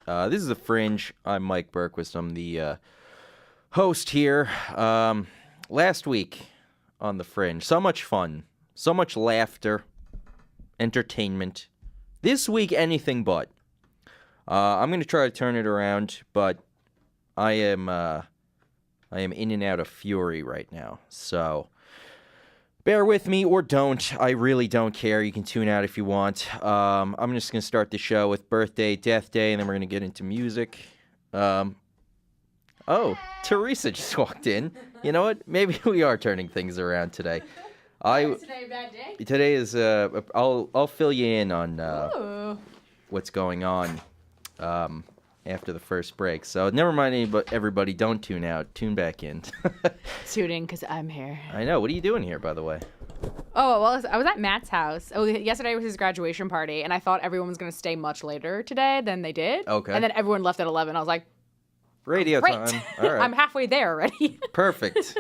This is The Fringe. I'm Mike Berquist. I'm the host here. Last week on The Fringe, so much fun, so much laughter, entertainment. This week, anything but. I'm going to try to turn it around, but I am in and out of fury right now, so bear with me or don't. I really don't care. You can tune out if you want. I'm just going to start the show with birthday, death day, and then we're going to get into music. Oh, Teresa just walked in. You know what? Maybe we are turning things around today. Is today a bad day? Today is, I'll fill you in on what's going on after the first break. So never mind everybody, don't tune out. Tune back in. Tune in because I'm here. I know. What are you doing here, by the way? Oh, well, I was at Matt's house. Oh, yesterday was his graduation party, and I thought everyone was going to stay much later today than they did. Okay. And then everyone left at 11. I was like, Radio great. time. All right. I'm halfway there already. Perfect.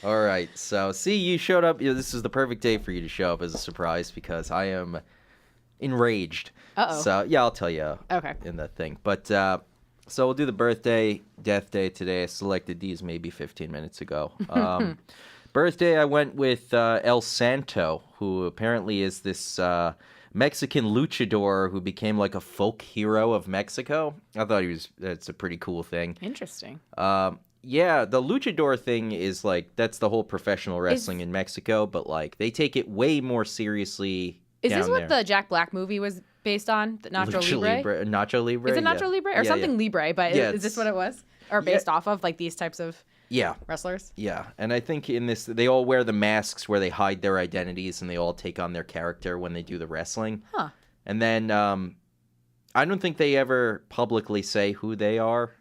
All right. So, see, you showed up. This is the perfect day for you to show up as a surprise because I am enraged. Uh-oh. So, yeah, I'll tell you in the thing. But, so we'll do the birthday, death day today. I selected these maybe 15 minutes ago. Birthday, I went with El Santo, who apparently is this Mexican luchador who became like a folk hero of Mexico. I thought that's a pretty cool thing. Interesting. Yeah, the luchador thing is like, that's the whole professional wrestling in Mexico, but like, they take it way more seriously. Is this what the Jack Black movie was based on? The Nacho Libre? Nacho Libre? Is it Nacho Libre? Or something Libre, but is this what it was? Or based off of, like, these types of wrestlers? Yeah, and I think in this, they all wear the masks where they hide their identities and they all take on their character when they do the wrestling. Huh. And then, I don't think they ever publicly say who they are.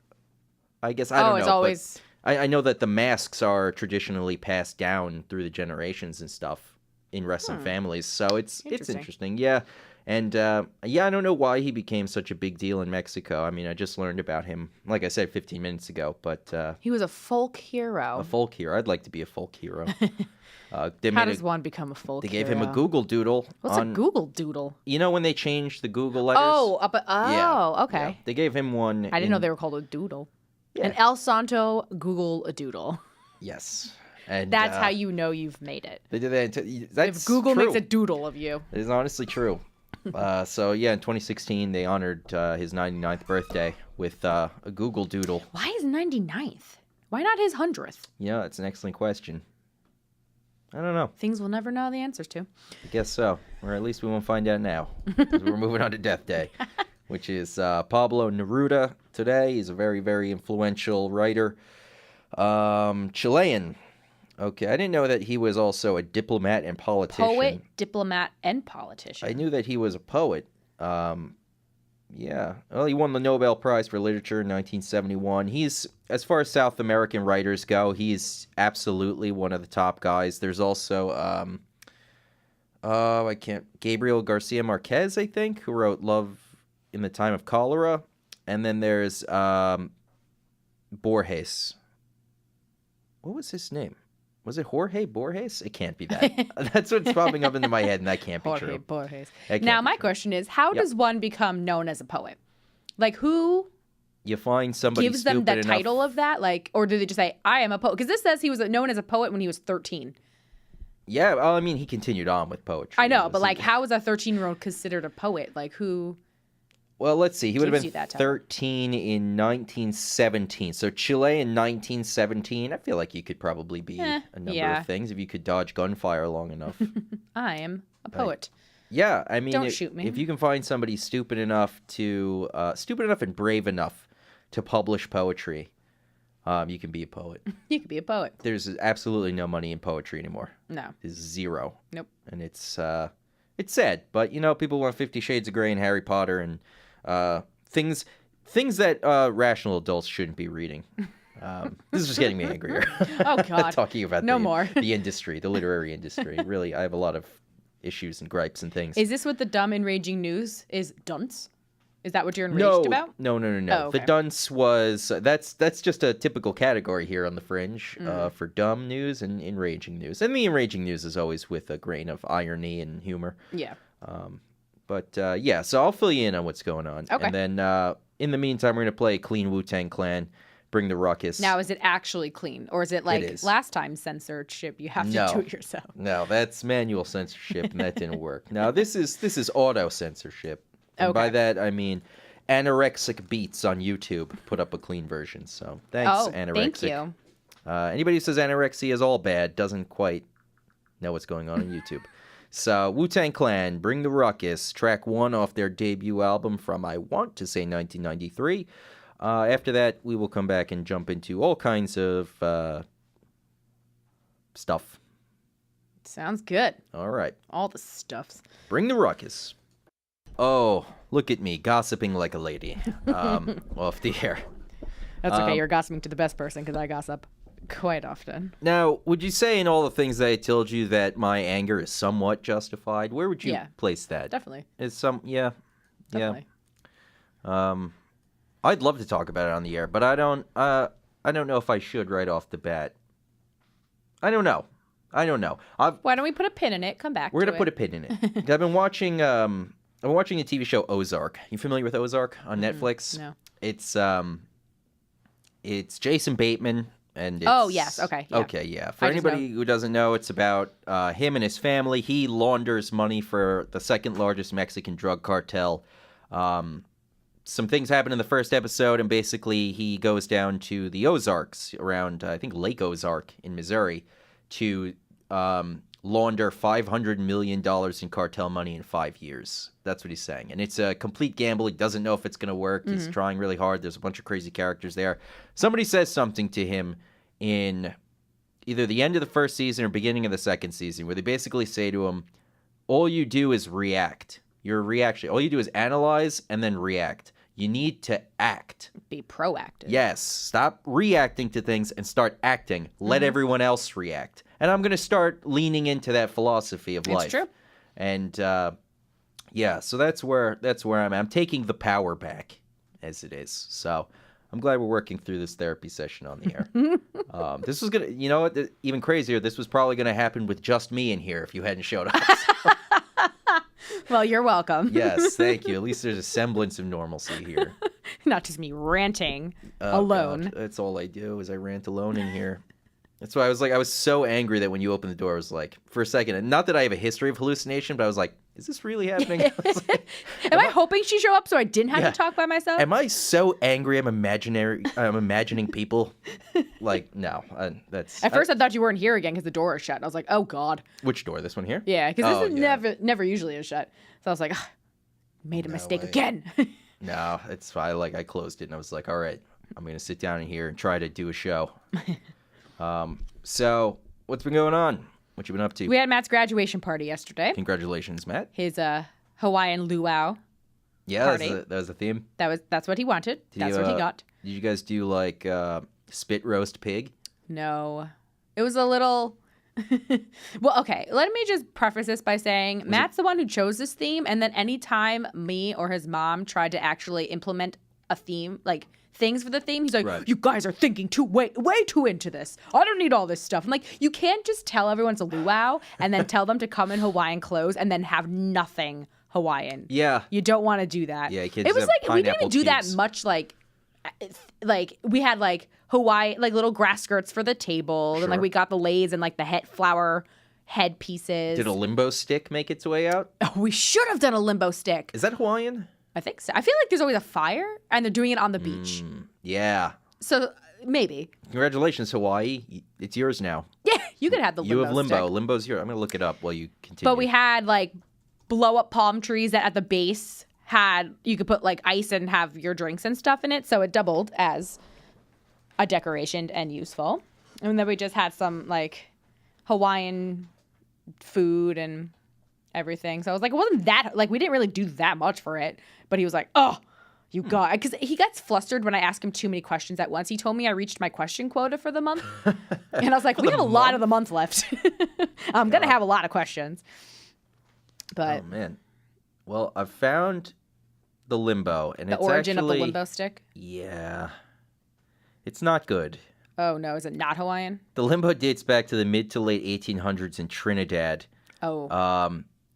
I guess, I don't know. It's always... I know that the masks are traditionally passed down through the generations and stuff in wrestling families, so it's interesting. Yeah. And I don't know why he became such a big deal in Mexico. I mean, I just learned about him, like I said, 15 minutes ago, but he was a folk hero. A folk hero. I'd like to be a folk hero. How does one become a folk hero? They gave him a Google Doodle. What's a Google Doodle? You know when they changed the Google letters? Okay. Yeah. They gave him one. I didn't know they were called a doodle. Yeah. An El Santo Google a doodle. Yes. And that's how you know you've made it. They did that. That's if Google true. makes a doodle of you. It is honestly true. So, in 2016, they honored his 99th birthday with a Google Doodle. Why his 99th? Why not his 100th? Yeah, that's an excellent question. I don't know. Things we'll never know the answers to. I guess so. Or at least we won't find out now. Because we're moving on to Death Day, which is Pablo Neruda today. He's a very, very influential writer. Chilean. Okay, I didn't know that he was also a diplomat and politician. Poet, diplomat, and politician. I knew that he was a poet. Yeah. Well, he won the Nobel Prize for Literature in 1971. He's, as far as South American writers go, he's absolutely one of the top guys. There's also, Gabriel Garcia Marquez, I think, who wrote Love in the Time of Cholera. And then there's Borges. What was his name? Was it Jorge Borges? It can't be that. That's what's popping up into my head, and that can't be true. Jorge Borges. Now, my question is, how does one become known as a poet? Like, who you find somebody gives them the enough. title of that? Like, or do they just say, I am a poet? Because this says he was known as a poet when he was 13. Yeah, well, I mean, he continued on with poetry. I know, but like, how is a 13-year-old considered a poet? Like, who... Well, let's see. He would have been 13 in 1917. So Chile in 1917. I feel like you could probably be a number of things if you could dodge gunfire long enough. I am a poet. Yeah, I mean, Don't shoot me. If you can find somebody stupid enough and brave enough to publish poetry, you can be a poet. You can be a poet. There's absolutely no money in poetry anymore. No. There's zero. Nope. And it's sad, but people want 50 Shades of Grey and Harry Potter and things that rational adults shouldn't be reading. This is just getting me angrier. Oh, God. Talking about the industry, the literary industry. Really, I have a lot of issues and gripes and things. Is this what the dumb enraging news is? Dunce? Is that what you're enraged about? No. Oh, okay. The dunce was that's just a typical category here on the Fringe for dumb news and enraging news. And the enraging news is always with a grain of irony and humor. Yeah. So I'll fill you in on what's going on. Okay. And then in the meantime, we're going to play Clean Wu-Tang Clan, Bring the Ruckus. Now, is it actually clean? Or is it like is. last time censorship? You have to No. do it yourself. No, that's manual censorship, and that didn't work. Now, this is auto censorship. And by Okay. that, I mean Anorexic Beats on YouTube put up a clean version. So thanks, Oh, Anorexic. thank you. Anybody who says anorexia is all bad doesn't quite know what's going on YouTube. So, Wu-Tang Clan, Bring the Ruckus, track 1 off their debut album from, I want to say, 1993. After that, we will come back and jump into all kinds of stuff. Sounds good. All right. All the stuffs. Bring the Ruckus. Oh, look at me, gossiping like a lady. Off the air. That's okay. You're gossiping to the best person because I gossip quite often. Now, would you say in all the things that I told you that my anger is somewhat justified? Where would you Yeah. place that? Definitely. Yeah. Definitely. I'd love to talk about it on the air, but I don't know if I should right off the bat. I don't know. Why don't we put a pin in it? Come back. We're gonna put a pin in it. I've been watching the TV show Ozark. You familiar with Ozark on Netflix? No. It's Jason Bateman and it's, Oh, yes. Okay. Yeah. Okay, yeah. For I just anybody who doesn't know, it's about him and his family. He launders money for the second largest Mexican drug cartel. Some things happen in the first episode, and basically he goes down to the Ozarks around, I think, Lake Ozark in Missouri to launder $500 million in cartel money in 5 years. That's what he's saying. And it's a complete gamble. He doesn't know if it's going to work. He's trying really hard. There's a bunch of crazy characters there. Somebody says something to him in either the end of the first season or beginning of the second season where they basically say to him, all you do is react. Your reaction. All you do is analyze and then react. You need to act. Be proactive. Yes. Stop reacting to things and start acting. Let everyone else react. And I'm going to start leaning into that philosophy of life. It's true. And yeah, so that's where I'm at. I'm taking the power back as it is. So I'm glad we're working through this therapy session on the air. This was going to, you know what, even crazier, this was probably going to happen with just me in here if you hadn't showed up. Well, you're welcome. Yes, thank you. At least there's a semblance of normalcy here. Not just me ranting Oh, alone. God. That's all I do is I rant alone in here. That's why I was so angry that when you opened the door, I was like, for a second, and not that I have a history of hallucination, but I was like, is this really happening? I was like, Am I hoping she show up so I didn't have to talk by myself? am I so angry I'm imagining people? Like, no. That's At first, I thought you weren't here again because the door is shut. And I was like, oh, God. which door? This one here? Yeah, because Oh, this is yeah. never usually is shut. So I was like, made a mistake way. again. No, it's fine. Like, I closed it and I was like, all right, I'm going to sit down in here and try to do a show. So, what's been going on? What you been up to? We had Matt's graduation party yesterday. Congratulations, Matt. His Hawaiian luau. Yeah, Party. that was the theme. That's what he wanted. That's what he got. Did you guys do like spit roast pig? No. It was a little well, okay. Let me just preface this by saying Matt's the one who chose this theme, and then anytime me or his mom tried to actually implement a theme, like things for the theme, he's like, Right. you guys are thinking way too into this. I don't need all this stuff. I'm like, you can't just tell everyone it's a luau and then tell them to come in Hawaiian clothes and then have nothing Hawaiian. Yeah. You don't want to do that. Yeah, kids it was have like we didn't pineapple even do that cubes. much. Like we had Hawaii, like little grass skirts for the table, and Sure. we got the leis and like the flower head pieces. Did a limbo stick make its way out? Oh, we should have done a limbo stick. Is that Hawaiian? I think so. I feel like there's always a fire, and they're doing it on the beach. Yeah. So maybe. Congratulations, Hawaii. It's yours now. Yeah, you could have the limbo You have limbo. stick. Limbo's yours. I'm going to look it up while you continue. But we had blow up palm trees that at the base you could put ice and have your drinks and stuff in it. So it doubled as a decoration and useful. And then we just had some Hawaiian food and everything. So I was like, it wasn't that, we didn't really do that much for it. But he was like, oh, you got, because he gets flustered when I ask him too many questions at once. He told me I reached my question quota for the month. And I was like, we have a lot of the month left. I'm going to have a lot of questions. But Oh, man. Well, I've found the limbo. And the it's origin actually, of the limbo stick. Yeah. It's not good. Oh, no. Is it not Hawaiian? The limbo dates back to the mid to late 1800s in Trinidad. Oh.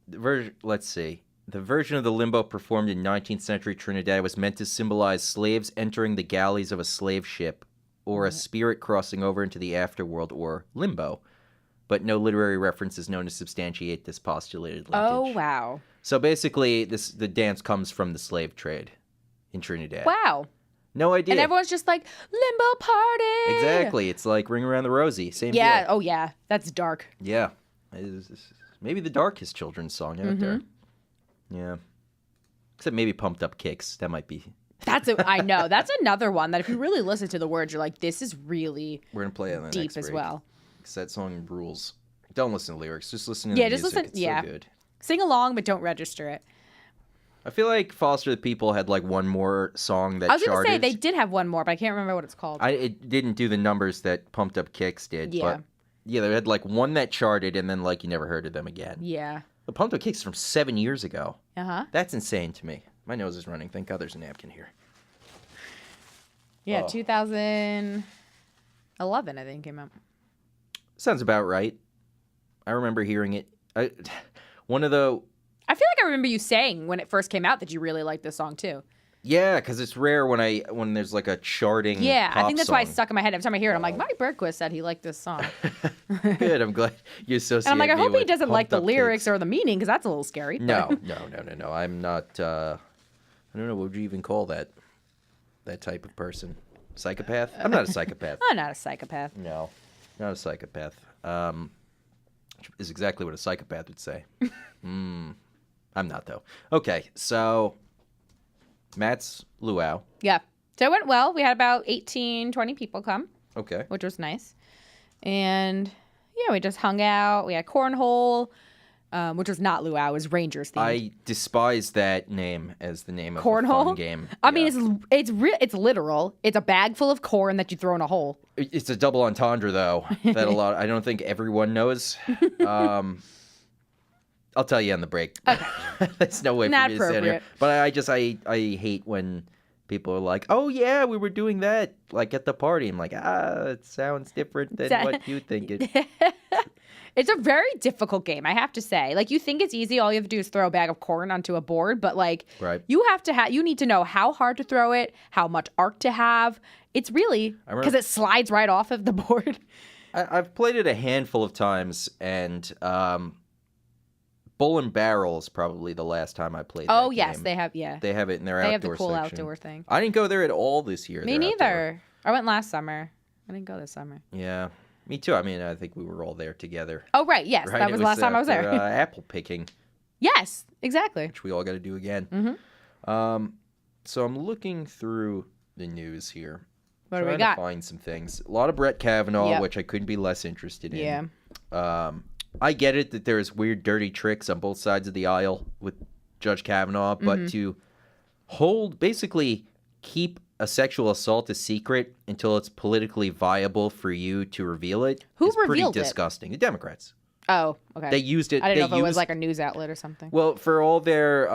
The version, let's see. The version of the limbo performed in 19th century Trinidad was meant to symbolize slaves entering the galleys of a slave ship or a spirit crossing over into the afterworld or limbo. But no literary reference is known to substantiate this postulated linkage. Oh, wow. So basically, the dance comes from the slave trade in Trinidad. Wow. No idea. And everyone's just like, limbo party. Exactly. It's like Ring Around the Rosie. Same deal. Yeah. Oh, yeah. That's dark. Yeah. It's maybe the darkest children's song out there. Yeah. Except maybe Pumped Up Kicks. That might be. I know. That's another one that if you really listen to the words, you're like, this is really We're going to play it on the deep next as break. well. Because that song rules. Don't listen to lyrics. Just listen to the Yeah, music. just listen. It's Yeah. so good. Sing along, but don't register it. I feel like Foster the People had like one more song that I was going charted. to say they did have one more, but I can't remember what it's called. It didn't do the numbers that Pumped Up Kicks did. Yeah. But yeah, they had like one that charted and then like you never heard of them again. Yeah. The Pumped Up Kicks from 7 years ago. Uh-huh. That's insane to me. My nose is running. Thank God there's a napkin here. Yeah, Oh. 2011, I think, came out. Sounds about right. I remember hearing it. One of the... I feel like I remember you saying when it first came out that you really liked this song, too. Yeah, because it's rare when there's like a charting Yeah, I think that's why it's song. stuck in my head. Every time I hear it, I'm like, Mike Berquist said he liked this song. Good, I'm glad you associate And I'm like, I me hope he with doesn't like Pumped the Up lyrics Kicks. or the meaning, because that's a little scary. No. I'm not... I don't know, what would you even call that? That type of person? Psychopath? I'm not a psychopath. I'm not a psychopath. No, not a psychopath. Which is exactly what a psychopath would say. I'm not, though. Okay, so Matt's luau. Yeah. So it went well. We had about 18, 20 people come, Okay. which was nice. And, yeah, we just hung out. We had cornhole, which was not luau. It was Rangers themed. I despise that name as the name of a Cornhole? fun game. I Yeah. mean, it's literal. It's a bag full of corn that you throw in a hole. It's a double entendre, though, that I don't think everyone knows. I'll tell you on the break. Okay. There's no way Not for me to stand here. appropriate. But I hate when people are like, oh, yeah, we were doing that, like, at the party. I'm like, it sounds different than what you think it. It's a very difficult game, I have to say. Like, you think it's easy. All you have to do is throw a bag of corn onto a board. But, like, Right. you need to know how hard to throw it, how much arc to have. It's really, because it slides right off of the board. I've played it a handful of times, and Bull and Barrel is probably the last time I played Oh, that yes, game. they have, yeah. They have it in their They outdoor have the cool section. outdoor thing. I didn't go there at all this year. Me their neither. outdoor. I went last summer. I didn't go this summer. Yeah, me too. I mean, I think we were all there together. Oh, right. Yes. Right? That was the last time I was there. after, apple picking, Yes, exactly. which we all got to do again. Mm-hmm. So I'm looking through the news here. What do we trying got? to find some things. A lot of Brett Kavanaugh, Yep. which I couldn't be less interested in. Yeah. I get it that there's weird, dirty tricks on both sides of the aisle with Judge Kavanaugh, but Mm-hmm. to basically keep a sexual assault a secret until it's politically viable for you to reveal it Who is pretty revealed it? disgusting. The Democrats. Oh, okay. They used it. I didn't know if they it was used- like a news outlet or something. Well, for all their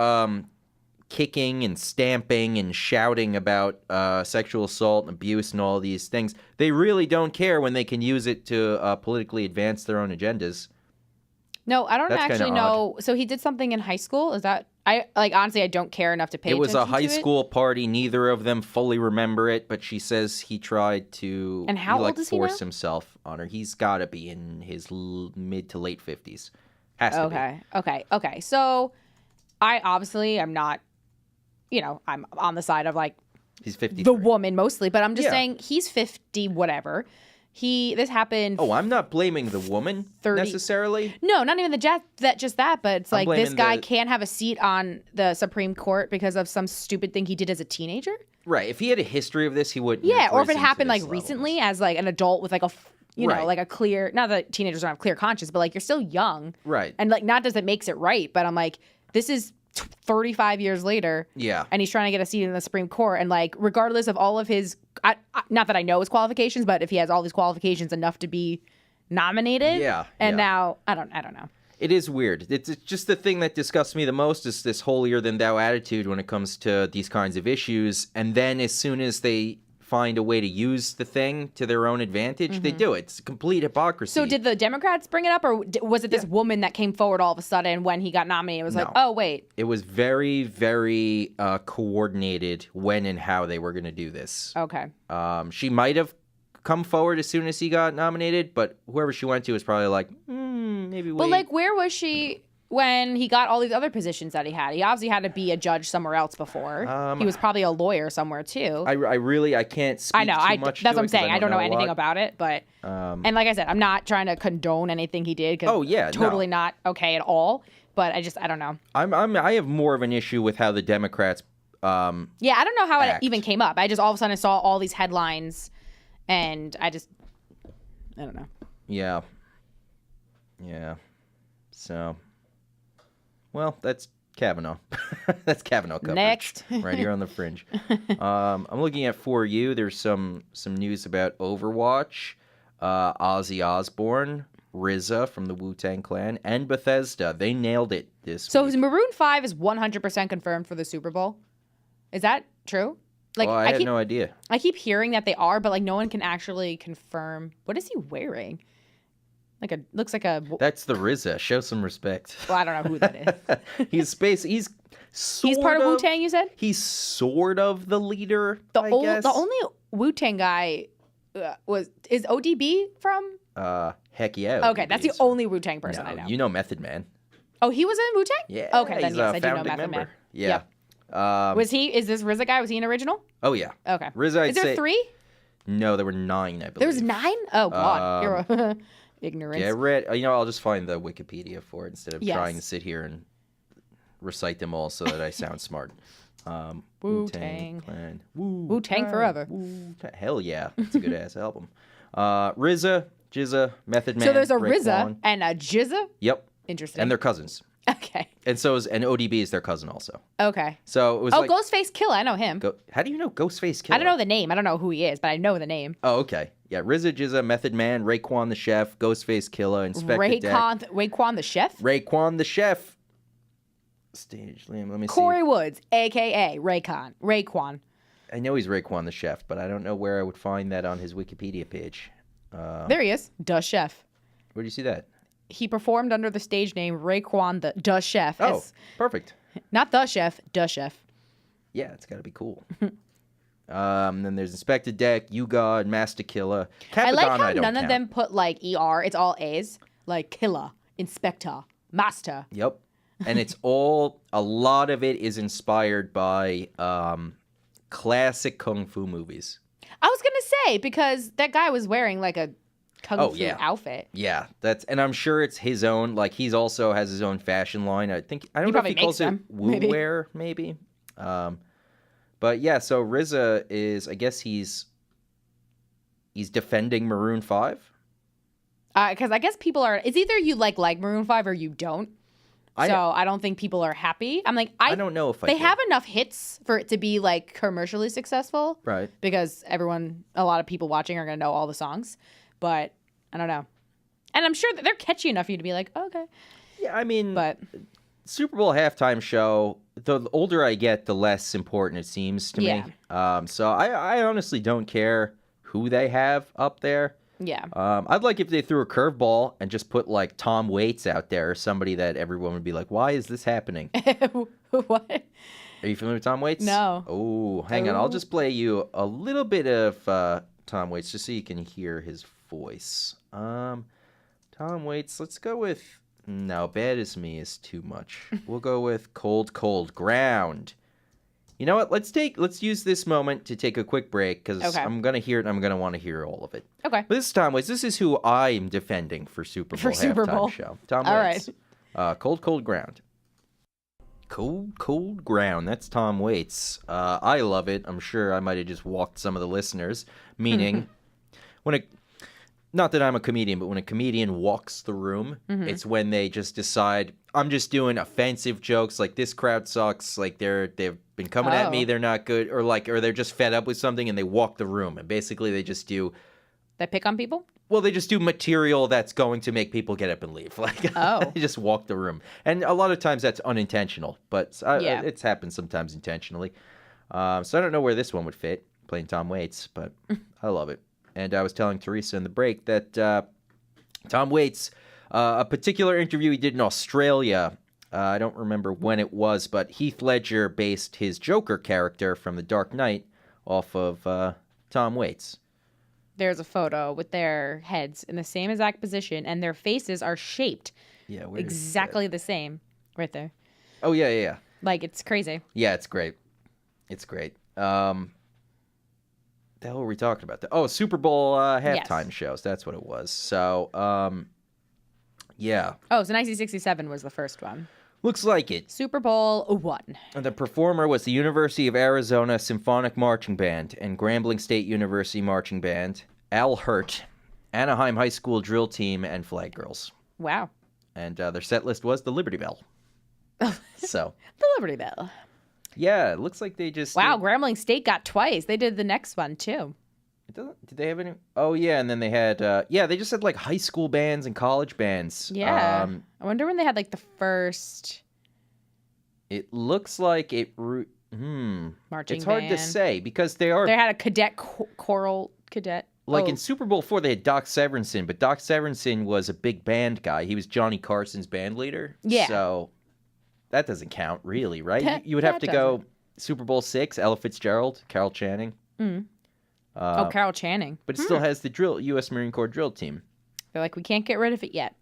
kicking and stamping and shouting about sexual assault and abuse and all these things, they really don't care when they can use it to politically advance their own agendas. No, I don't That's kinda actually know. So he did something in high school? Is that honestly I don't care enough to pay It was a attention high to it. school party. Neither of them fully remember it, but she says he tried to And how old is he force now? himself on her. He's got to be in his mid to late 50s. Has to be. Okay. So I obviously am not, I'm on the side of like He's 53. the woman mostly, but I'm just Yeah. saying he's 50 whatever. This happened Oh, I'm not blaming the woman 30 necessarily. No, not even just that, but it's I'm like this blaming guy the- can't have a seat on the Supreme Court because of some stupid thing he did as a teenager. Right. If he had a history of this, he wouldn't. Yeah, have or if it risen to happened this like level. recently as like an adult with like Right. like a clear, not that teenagers don't have clear conscience, but like you're still young. Right. And like not that makes it right, but I'm like, this is 35 years later. Yeah. And he's trying to get a seat in the Supreme Court. And like, regardless of all of his, not that I know his qualifications, but if he has all these qualifications enough to be nominated. Yeah, And yeah. now, I don't know. It is weird. It's just the thing that disgusts me the most is this holier than thou attitude when it comes to these kinds of issues. And then as soon as they find a way to use the thing to their own advantage, they do it. It's complete hypocrisy. So did the Democrats bring it up, or was it this woman that came forward all of a sudden when he got nominated? It was like, oh, wait. It was very, very coordinated when and how they were going to do this. Okay. She might have come forward as soon as he got nominated, but whoever she went to was probably like, maybe wait. But, like, where was she when he got all these other positions that he had? He obviously had to be a judge somewhere else before. He was probably a lawyer somewhere, too. I can't speak too much that's to what I'm saying. I don't know anything lot. about it, but... and like I said, I'm not trying to condone anything he did, because totally not okay at all, but I don't know. I have more of an issue with how the Democrats I don't know how act. it even came up. I just all of a sudden saw all these headlines, and I don't know. Yeah. So, well, that's Kavanaugh. That's Kavanaugh coverage. Next. Right here on the Fringe. I'm looking at For You. There's some news about Overwatch, Ozzy Osbourne, RZA from the Wu-Tang Clan, and Bethesda. They nailed it this week. So Maroon 5 is 100% confirmed for the Super Bowl. Is that true? Like, I had no idea. I keep hearing that they are, but like no one can actually confirm. What is he wearing? Looks like a. That's the RZA. Show some respect. Well, I don't know who that is. He's He's part of Wu-Tang, you said? He's sort of the leader, The guess. only Wu-Tang guy is ODB from? Heck yeah. Okay, that's the only Wu-Tang person I know. You know Method Man. Oh, he was in Wu-Tang? Yeah. Okay, then he's yes, a I do know founding Method member. Man. Yeah. Yep. Is this RZA guy? Was he an original? Oh yeah. Okay. RZA, I'd is there say, 3? No, there were 9, I believe. There was 9? Oh God, you're ignorance. Yeah, I'll just find the Wikipedia for it instead of trying to sit here and recite them all so that I sound smart. Wu-Tang Clan. Wu-Tang forever. Hell yeah, it's a good ass album. RZA, Jizza, Method Man. So there's a Raekwon. RZA and a Jizza? Yep. Interesting. And they're cousins. Okay. And ODB is their cousin also. Okay. So it was Ghostface Killah, I know him. How do you know Ghostface Killah? I don't know the name. I don't know who he is, but I know the name. Oh, okay. Yeah, RZA, Jizza, Method Man, Raekwon the Chef, Ghostface Killah, Inspector Deck. Raekwon the Chef? Raekwon the Chef. Stage name, let me see. Corey Woods, a.k.a. Raekwon. I know he's Raekwon the Chef, but I don't know where I would find that on his Wikipedia page. There he is. Duh Chef. Where do you see that? He performed under the stage name Raekwon the Duh Chef. Oh, perfect. Not the Chef, Duh Chef. Yeah, it's got to be cool. Then there's Inspector Deck, You-God, Master Killer. Capadonna, I like how I don't none count. of them put like ER. It's all A's. Like Killer, Inspector, Master. Yep. And it's a lot of it is inspired by classic Kung Fu movies. I was going to say, because that guy was wearing like a Kung Fu outfit. Yeah, and I'm sure it's his own. Like he also has his own fashion line. I don't know if he calls it Wu Wear, maybe. But yeah, so RZA is, I guess he's defending Maroon 5. Because I guess people are. It's either you like Maroon 5 or you don't. So I don't think people are happy. I'm like, I don't know if they have enough hits for it to be like commercially successful, right? Because a lot of people watching are gonna know all the songs. But I don't know. And I'm sure that they're catchy enough for you to be like, oh, okay. Yeah, I mean, but Super Bowl halftime show, the older I get, the less important it seems to me. So I honestly don't care who they have up there. Yeah. I'd like if they threw a curveball and just put like Tom Waits out there or somebody that everyone would be like, why is this happening? What? Are you familiar with Tom Waits? No. Oh, hang on. I'll just play you a little bit of Tom Waits just so you can hear his voice. Tom Waits, let's go with... No, Bad As Me is too much. We'll go with Cold, Cold Ground. You know what? Let's use this moment to take a quick break because I'm going to hear it and I'm going to want to hear all of it. Okay. But this is Tom Waits. This is who I'm defending for Super Bowl halftime show. Tom Waits. All right. Cold, Cold Ground. Cold, Cold Ground. That's Tom Waits. I love it. I'm sure I might have just walked some of the listeners. Meaning, not that I'm a comedian, but when a comedian walks the room, it's when they just decide, I'm just doing offensive jokes, like this crowd sucks, like they've been coming at me, they're not good, or they're just fed up with something and they walk the room. And basically they just do... They pick on people? Well, they just do material that's going to make people get up and leave. Like, they just walk the room. And a lot of times that's unintentional, but it's happened sometimes intentionally. So I don't know where this one would fit. playing Tom Waits, but I love it. And I was telling Teresa in the break that Tom Waits, a particular interview he did in Australia, I don't remember when it was, but Heath Ledger based his Joker character from The Dark Knight off of Tom Waits. There's a photo with their heads in the same exact position, and their faces are shaped exactly the same. Right there. Oh, yeah. Like, it's crazy. Yeah, it's great. It's great. The hell were we talking about? Super Bowl halftime shows. That's what it was. So, yeah. Oh, so 1967 was the first one. Looks like it. Super Bowl 1. And the performer was the University of Arizona Symphonic Marching Band and Grambling State University Marching Band, Al Hirt, Anaheim High School Drill Team, and Flag Girls. Wow. And their set list was the Liberty Bell. So. The Liberty Bell. Yeah, it looks like they just... Wow, Grambling State got twice. They did the next one, too. Did they have any? Oh, yeah, and then they had... they just had, like, high school bands and college bands. Yeah. I wonder when they had, like, the first... It looks like it... Marching It's hard band. to say, because they are... They had a cadet, choral cadet. Like, in Super Bowl IV, they had Doc Severinsen, but Doc Severinsen was a big band guy. He was Johnny Carson's band leader. Yeah. So... that doesn't count, really, right? You would have to go Super Bowl VI, Ella Fitzgerald, Carol Channing. Carol Channing. But it still has the U.S. Marine Corps drill team. They're like, we can't get rid of it yet.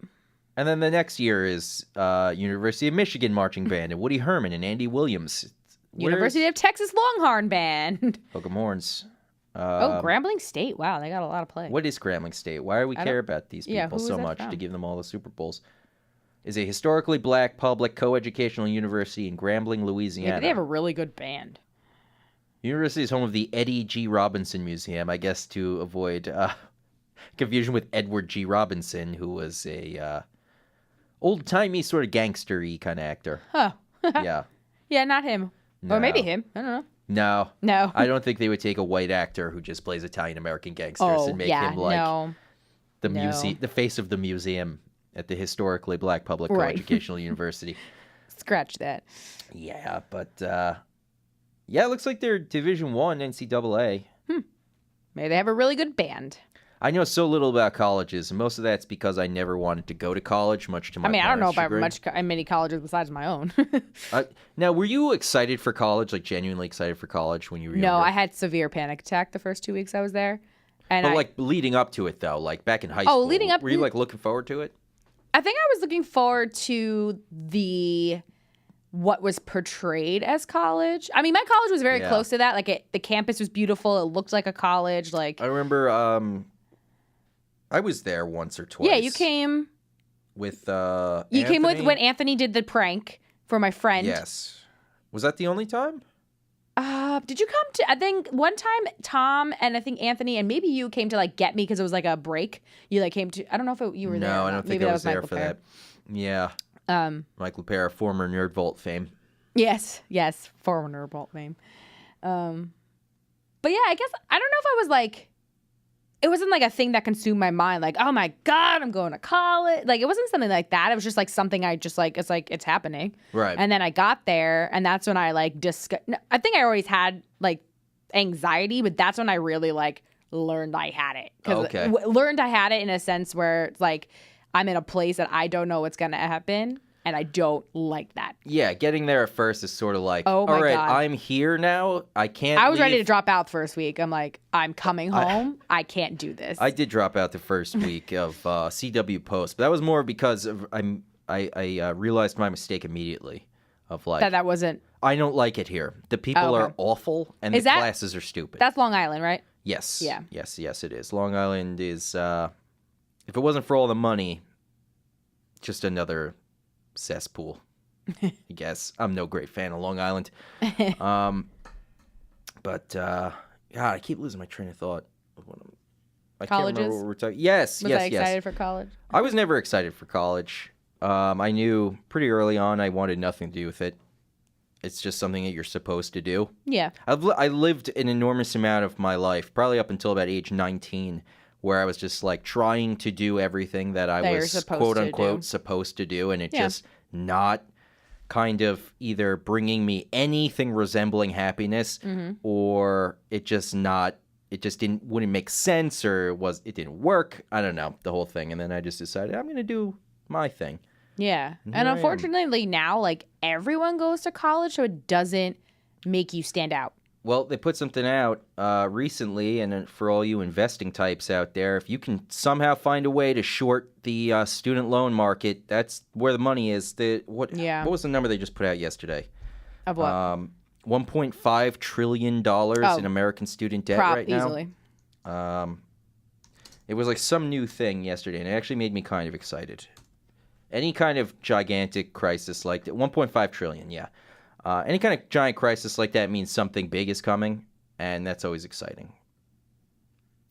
And then the next year is University of Michigan Marching Band and Woody Herman and Andy Williams. University of Texas Longhorn Band. Hook 'em Horns. Grambling State. Wow, they got a lot of play. What is Grambling State? Why do we care about these people so much to give them all the Super Bowls? Is a historically black public coeducational university in Grambling, Louisiana. Yeah, but they have a really good band. University is home of the Eddie G. Robinson Museum, I guess to avoid confusion with Edward G. Robinson, who was a old-timey sort of gangster-y kind of actor. Oh. Yeah. Yeah, not him. No. Or maybe him. I don't know. No. I don't think they would take a white actor who just plays Italian-American gangsters and make him like the face of the museum at the historically black public coeducational university. Scratch that. Yeah, but it looks like they're Division I NCAA. Maybe they have a really good band. I know so little about colleges, and most of that's because I never wanted to go to college, much to my I don't know chagrin. about many colleges besides my own. Now, were you excited for college, like genuinely excited for college when you were younger? No, I had severe panic attack the first 2 weeks I was there. But like leading up to it, though, like back in high school, leading up, were you like looking forward to it? I think I was looking forward to what was portrayed as college. I mean, my college was very close to that. Like the campus was beautiful. It looked like a college. Like I remember, I was there once or twice. Yeah, you came with You came with when Anthony did the prank for my friend. Yes. Was that the only time? Did you come to? I think one time Tom and I think Anthony and maybe you came to like get me because it was like a break. You like came to. I don't know if you were there. No, I don't think I was there for that. Yeah. Mike LePera, former Nerd Vault fame. Yes, former Nerd Vault fame. But yeah, I guess I don't know if I was like. It wasn't like a thing that consumed my mind. Like, oh my God, I'm going to college. Like, it wasn't something like that. It was just like something I just like, it's happening. Right. And then I got there and that's when I like, I think I always had like anxiety, but that's when I really like learned I had it. Learned I had it in a sense where it's like, I'm in a place that I don't know what's going to happen. And I don't like that. Yeah, getting there at first is sort of like, oh my all right, God. I'm here now. I can't I was leave. ready to drop out the first week. I'm like, I'm coming home. I can't do this. I did drop out the first week of CW Post, but that was more because of I realized my mistake immediately of like that wasn't. I don't like it here. The people are awful, and the classes are stupid. That's Long Island, right? Yes. Yeah. Yes, it is. Long Island is, if it wasn't for all the money, just another cesspool. I guess I'm no great fan of Long Island. But God, I keep losing my train of thought. I can't remember what we're talking. Yes. Was I excited for college? I was never excited for college. I knew pretty early on I wanted nothing to do with it. It's just something that you're supposed to do. Yeah. I lived an enormous amount of my life, probably up until about age 19, where I was just like trying to do everything that I was quote unquote supposed to do, and it just not kind of either bringing me anything resembling happiness, or it just wouldn't make sense, or it didn't work. I don't know, the whole thing. And then I just decided I'm going to do my thing. Yeah. And And here I am. unfortunately now, like, everyone goes to college, so it doesn't make you stand out. Well, they put something out recently, and for all you investing types out there, if you can somehow find a way to short the student loan market, that's where the money is. What was the number they just put out yesterday? Of what? $1.5 trillion in American student debt right now. Easily. It was like some new thing yesterday, and it actually made me kind of excited. Any kind of gigantic crisis like that, 1.5 trillion, yeah. Any kind of giant crisis like that means something big is coming, and that's always exciting.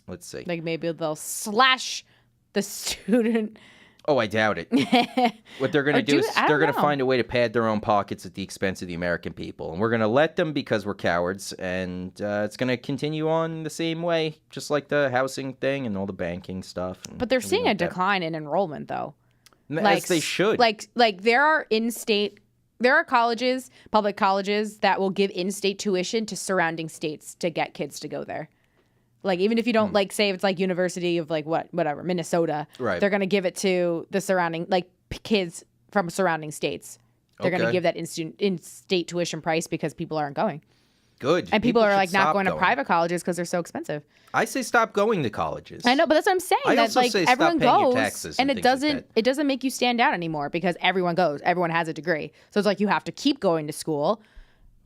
Let's see. Like, maybe they'll slash the student. Oh, I doubt it. What they're going to do is they're going to find a way to pad their own pockets at the expense of the American people. And we're going to let them because we're cowards, and it's going to continue on the same way, just like the housing thing and all the banking stuff. But they're seeing a decline in enrollment, though. As they should. Like there are colleges, public colleges, that will give in-state tuition to surrounding states to get kids to go there. Like, even if you don't, like, say if it's, like, University of, like, whatever, Minnesota. Right. They're going to give it to the surrounding, like, kids from surrounding states. They're going to give that in-state tuition price because people aren't going. Good. And people are, like, not going to private colleges because they're so expensive. I say stop going to colleges. I know, but that's what I'm saying. I also like, say everyone stop paying your goes, taxes and and it things like doesn't it doesn't make you stand out anymore because everyone goes. Everyone has a degree. So it's like you have to keep going to school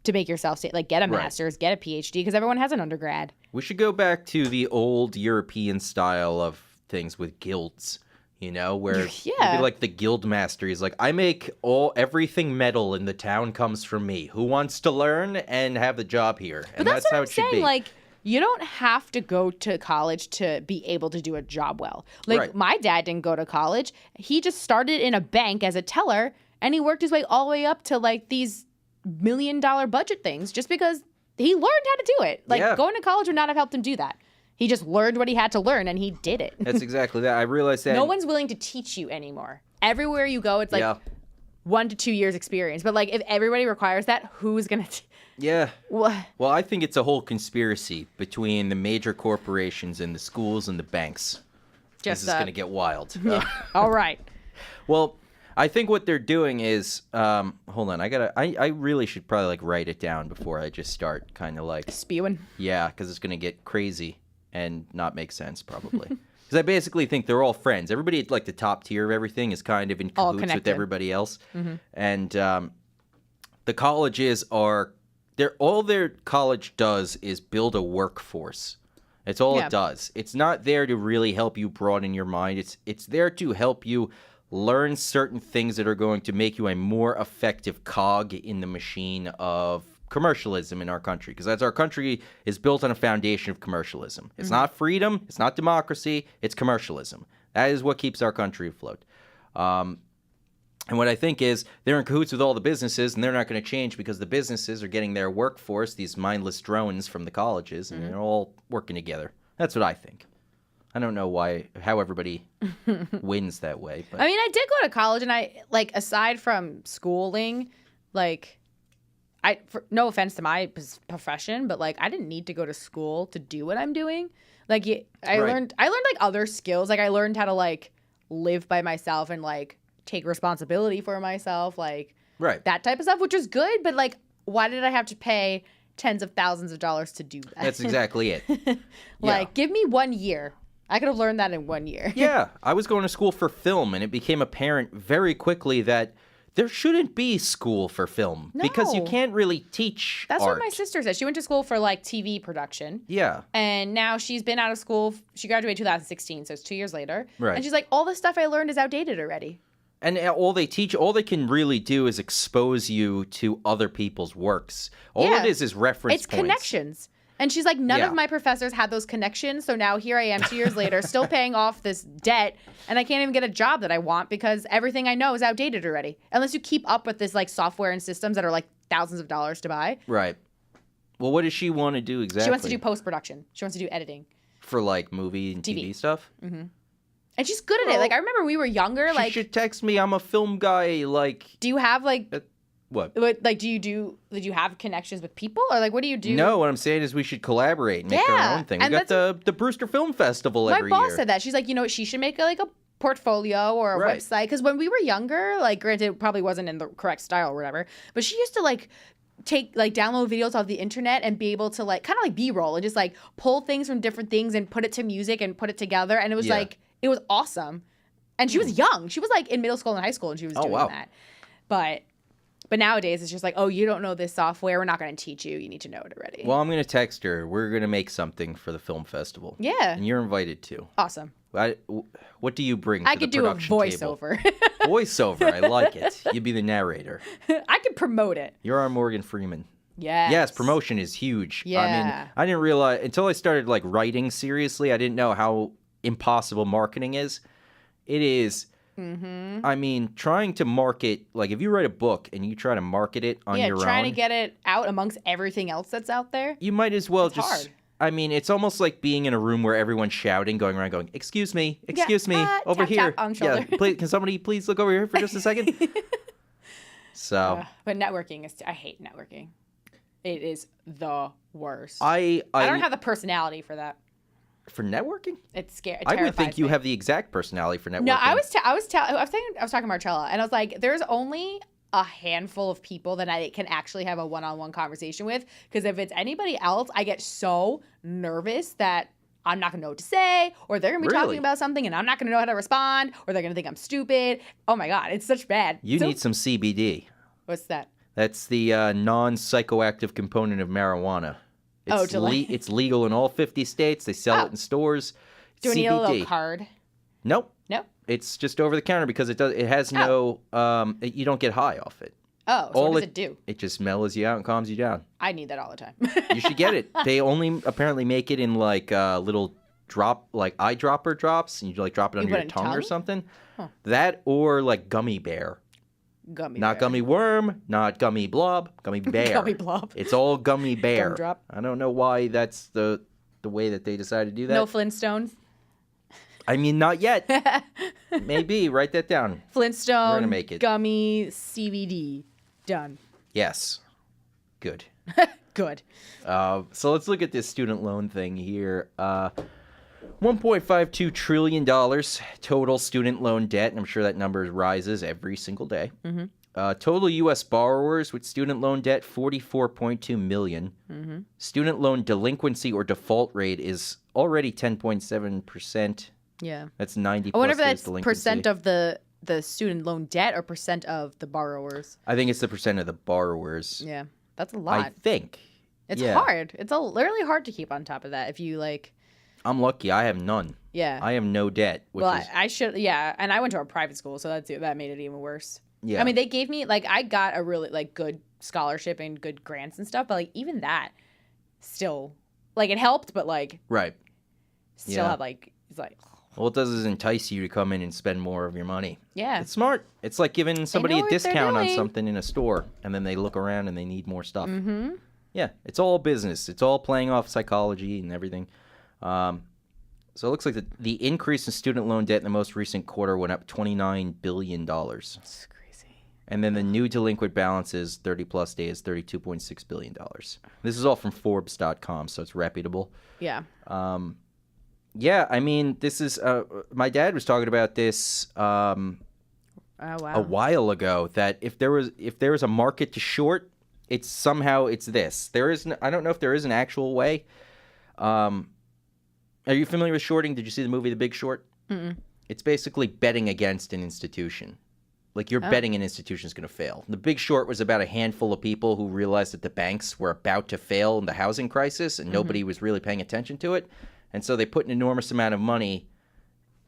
to make yourself like get a master's, get a PhD, because everyone has an undergrad. We should go back to the old European style of things with guilds, you know, where it'd be like the guild master. He's like, I make everything metal in the town comes from me. Who wants to learn and have the job here? But that's what I'm saying. Like, you don't have to go to college to be able to do a job well. Like, my dad didn't go to college. He just started in a bank as a teller, and he worked his way all the way up to, like, these $1 million budget things just because he learned how to do it. Like, going to college would not have helped him do that. He just learned what he had to learn, and he did it. That's exactly that. I realized that. No one's willing to teach you anymore. Everywhere you go, it's like 1 to 2 years experience. But, like, if everybody requires that, who's going to... Yeah. Well, I think it's a whole conspiracy between the major corporations and the schools and the banks. This is going to get wild. All right. Well, I think what they're doing is, hold on, I really should probably like write it down before I just start kind of like spewing. Yeah, because it's going to get crazy and not make sense probably. Because I basically think they're all friends. Everybody at like the top tier of everything is kind of in cahoots with everybody else. Mm-hmm. And the colleges are, all their college does is build a workforce. It's all it does. It's not there to really help you broaden your mind. It's there to help you learn certain things that are going to make you a more effective cog in the machine of commercialism in our country. Because our country is built on a foundation of commercialism. It's not freedom. It's not democracy. It's commercialism. That is what keeps our country afloat. And what I think is they're in cahoots with all the businesses, and they're not going to change because the businesses are getting their workforce, these mindless drones from the colleges, and they're all working together. That's what I think. I don't know how everybody wins that way. But. I mean, I did go to college, and I, like, aside from schooling, like, no offense to my profession, but, like, I didn't need to go to school to do what I'm doing. Like, I learned, like, other skills. Like, I learned how to, like, live by myself and, like, take responsibility for myself, like, that type of stuff, which was good. But, like, why did I have to pay tens of thousands of dollars to do that? That's exactly it. Like, give me 1 year. I could have learned that in 1 year. Yeah, I was going to school for film, and it became apparent very quickly that there shouldn't be school for film because you can't really teach That's art. what my sister said. She went to school for, like, TV production. Yeah. And now she's been out of school. She graduated 2016, so it's 2 years later. Right. And she's like, all the stuff I learned is outdated already. And all they can really do is expose you to other people's works. All it is reference It's points. connections. And she's like, none of my professors had those connections. So now here I am 2 years later, still paying off this debt. And I can't even get a job that I want because everything I know is outdated already. Unless you keep up with this, like, software and systems that are like thousands of dollars to buy. Right. Well, what does she want to do exactly? She wants to do post-production. She wants to do editing. For, like, movie and TV stuff? Mm-hmm. And she's good at it. Like, I remember we were younger. She should text me. I'm a film guy. Like, do you have, like... What? Like, did you have connections with people, or like, what do you do? No, what I'm saying is we should collaborate and make our own thing. We and got the Brewster Film Festival My every boss year. said that. She's like, you know what, she should make a portfolio or a Right. website. Because when we were younger, like, granted, it probably wasn't in the correct style or whatever, but she used to like download videos off the internet and be able to like kind of like B-roll and just like pull things from different things and put it to music and put it together. And it was like, it was awesome. And she was young. She was like in middle school and high school, and she was doing that. But nowadays it's just like, oh, you don't know this software. We're not going to teach you. You need to know it already. Well, I'm going to text her. We're going to make something for the film festival. Yeah. And you're invited to. Awesome. What do you bring to I the could do a production table? voiceover. Voiceover. I like it. You'd be the narrator. I could promote it. You're our Morgan Freeman. Yes. Yes, promotion is huge. Yeah. I mean, I didn't realize until I started like writing seriously, I didn't know how impossible marketing is. It is. Mm-hmm. I mean, trying to market, like if you write a book and you try to market it on your own. Yeah, trying to get it out amongst everything else that's out there. You might as well it's just. Hard. I mean, it's almost like being in a room where everyone's shouting, going around, going, "Excuse me, over tap, here." Tap on shoulder. Yeah, please, can somebody please look over here for just a second? So. But networking is. I hate networking. It is the worst. I don't have the personality for that. For networking? It's scary. I would think you have the exact personality for networking. No, I was talking to Marcella, and I was like, there's only a handful of people that I can actually have a one-on-one conversation with, because if it's anybody else, I get so nervous that I'm not gonna know what to say, or they're gonna be talking about something and I'm not gonna know how to respond, or they're gonna think I'm stupid. Oh my god, it's such bad. You need some CBD. What's that? That's the non-psychoactive component of marijuana. It's, it's legal in all 50 states. They sell it in stores. Do we need a little card? Nope. Nope. It's just over the counter because it has no you don't get high off it. Oh, so what does it do? It just mellows you out and calms you down. I need that all the time. You should get it. They only apparently make it in like little eyedropper drops, and you like drop it under your tongue or something. Huh. That or like gummy bear. Not gummy worm, not gummy blob, gummy bear. Gummy blob. It's all gummy bear. Gumdrop. I don't know why that's the way that they decided to do that. No Flintstones? I mean, not yet. Maybe. Write that down. Flintstone, We're gonna make it. Gummy, CBD. Done. Yes. Good. Good. So let's look at this student loan thing here. $1.52 trillion total student loan debt, and I'm sure that number rises every single day. Mm-hmm. Total U.S. borrowers with student loan debt, 44.2 million. Mm-hmm. Student loan delinquency or default rate is already 10.7%. Yeah. That's 90 I wonder plus if that's delinquency. percent of the student loan debt or percent of the borrowers. I think it's the percent of the borrowers. Yeah. That's a lot. I think. It's hard. It's literally hard to keep on top of that if you like... I'm lucky. I have none. Yeah. I have no debt. I should... Yeah. And I went to a private school, so that made it even worse. Yeah. I mean, they gave me... Like, I got a really, like, good scholarship and good grants and stuff, but, like, even that still... Like, it helped, but, like... Right. Still had, like... It's like... All it does is entice you to come in and spend more of your money. Yeah. It's smart. It's like giving somebody a discount on doing. something in a store, and then they look around and they need more stuff. Mm-hmm. Yeah, it's all business. It's all playing off psychology and everything. So it looks like the increase in student loan debt in the most recent quarter went up $29 billion. That's crazy. And then the new delinquent balances, 30-plus days, $32.6 billion. This is all from Forbes.com, so it's reputable. Yeah. Yeah, I mean, this is my dad was talking about this a while ago, that if there was a market to short, it's this. I don't know if there is an actual way. Are you familiar with shorting? Did you see the movie The Big Short? Mm-mm. It's basically betting against an institution. Like you're betting an institution is going to fail. The Big Short was about a handful of people who realized that the banks were about to fail in the housing crisis, and nobody was really paying attention to it. And so they put an enormous amount of money,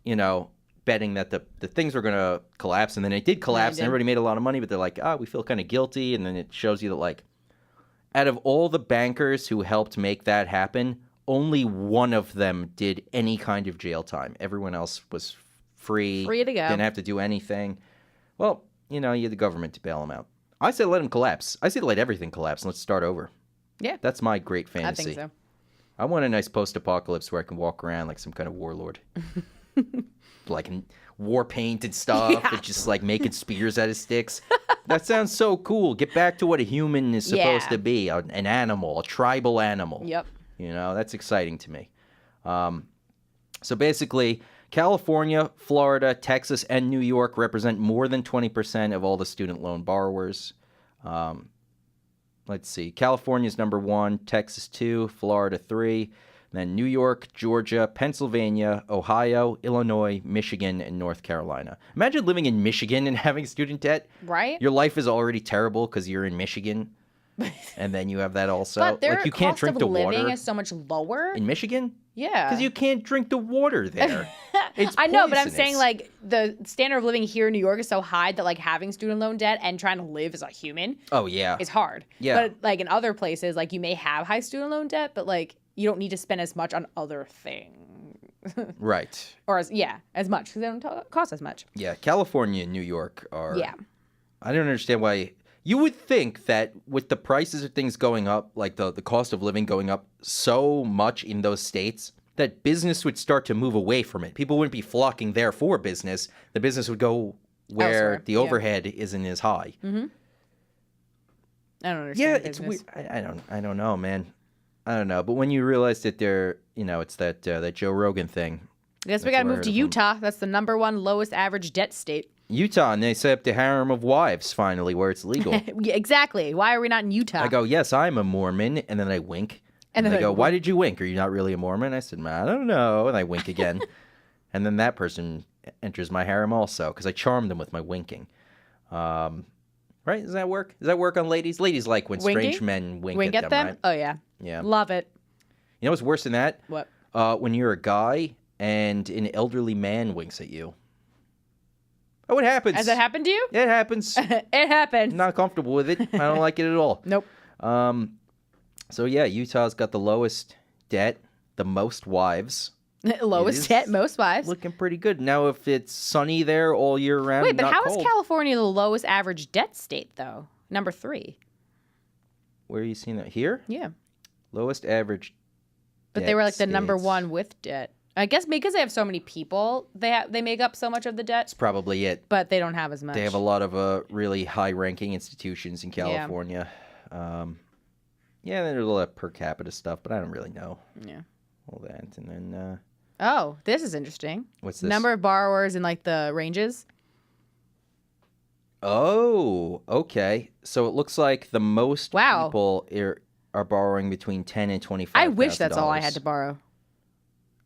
betting that the things were going to collapse. And then it did collapse, and everybody made a lot of money, but they're like, we feel kind of guilty. And then it shows you that, like, out of all the bankers who helped make that happen, only one of them did any kind of jail time. Everyone else was free. Free to go. Didn't have to do anything. Well, you had the government to bail them out. I say let them collapse. I say let everything collapse and let's start over. Yeah. That's my great fantasy. I think so. I want a nice post-apocalypse where I can walk around like some kind of warlord. Like in war paint and stuff, and just like making spears out of sticks. That sounds so cool. Get back to what a human is supposed Yeah. to be, an animal, a tribal animal. Yep. You know, that's exciting to me. So basically, California, Florida, Texas, and New York represent more than 20% of all the student loan borrowers. Let's see. California's number 1, Texas 2, Florida 3, then New York, Georgia, Pennsylvania, Ohio, Illinois, Michigan, and North Carolina. Imagine living in Michigan and having student debt. Right? Your life is already terrible because you're in Michigan, and then you have that also. But their like you can't cost drink of the living water is so much lower. in Michigan Yeah. because you can't drink the water there. It's I know, but I'm saying poisonous. like the standard of living here in New York is so high that like having student loan debt and trying to live as a human Oh yeah. is hard. Yeah. But like in other places, like you may have high student loan debt, but like you don't need to spend as much on other things. Right. Or as much because they don't cost as much. Yeah. California and New York are. Yeah. I don't understand why. You would think that with the prices of things going up, like the cost of living going up so much in those states, that business would start to move away from it. People wouldn't be flocking there for business. The business would go where Elsewhere, the yeah. overhead isn't as high. I don't understand. Yeah, it's business. weird. I don't know, man. I don't know. But when you realize that they're, it's that Joe Rogan thing. I guess we That's gotta where move to I heard of Utah. That's the number 1 lowest average debt state. Utah, and they set up the harem of wives finally, where it's legal. Yeah, exactly. Why are we not in Utah? I go, yes, I'm a Mormon, and then I wink. And And they then go, I why did you wink? Are you not really a Mormon? I said, I don't know. And I wink again. And then that person enters my harem also, because I charmed them with my winking. Right? Does that work? Does that work on ladies? Ladies like when Winking? strange men wink at at them? right? Oh yeah. Yeah. Love it. You know what's worse than that? What? When you're a guy and an elderly man winks at you. Oh, it happens. Has that happened to you? It happens. It happened. I'm not comfortable with it. I don't like it at all. Nope. So yeah, Utah's got the lowest debt, the most wives. Lowest is debt, most wives. Looking pretty good. Now, if it's sunny there all year round, Wait, but not how cold, is California the lowest average debt state though? Number 3. Where are you seeing that? Here? Yeah. Lowest average. But debt they were like the number states. 1 with debt. I guess because they have so many people, they make up so much of the debt, That's probably it. but they don't have as much. They have a lot of really high-ranking institutions in California. Yeah, there's a lot of per capita stuff, but I don't really know Yeah. all that. And then Oh, this is interesting. what's this? Number of borrowers in like the ranges. Oh, okay. So it looks like the most Wow. people are borrowing between $10,000 and $25,000. I wish that's all I had to borrow.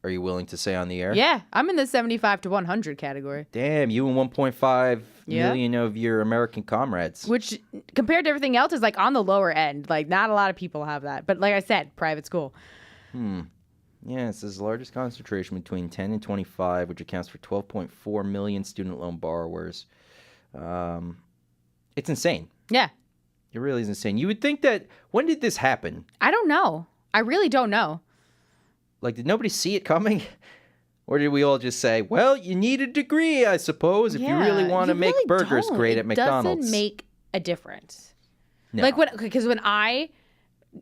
Are you willing to say on the air? Yeah, I'm in the 75 to 100 category, Damn, you and 1.5 Yeah. million of your American comrades. which compared to everything else is like on the lower end. Like not a lot of people have that. But like I said, private school. Yeah, it says the largest concentration between 10 and 25, which accounts for 12.4 million student loan borrowers. It's insane. Yeah. It really is insane. You would think that, when did this happen? I don't know. I really don't know. Like, did nobody see it coming? Or did we all just say, well, you need a degree, I suppose, if you really want to make really burgers don't. great at It McDonald's? doesn't make a difference. No. Like because when I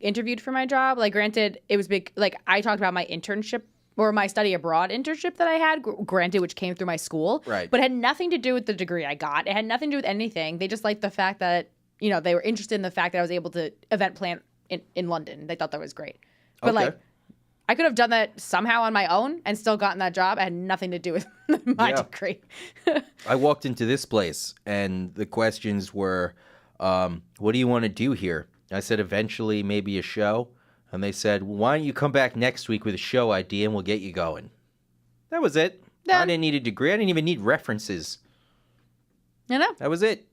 interviewed for my job, like granted it was big. Like I talked about my internship or my study abroad internship that I had, granted which came through my school, Right. But it had nothing to do with the degree I got. It had nothing to do with anything. They just liked the fact that they were interested in the fact that I was able to event plan in London. They thought that was great, but Okay. like. I could have done that somehow on my own and still gotten that job. It had nothing to do with my Yeah. degree. I walked into this place, and the questions were, what do you want to do here? I said, eventually, maybe a show. And they said, why don't you come back next week with a show idea, and we'll get you going. That was it. I Done. didn't need a degree. I didn't even need references. You know? That was it.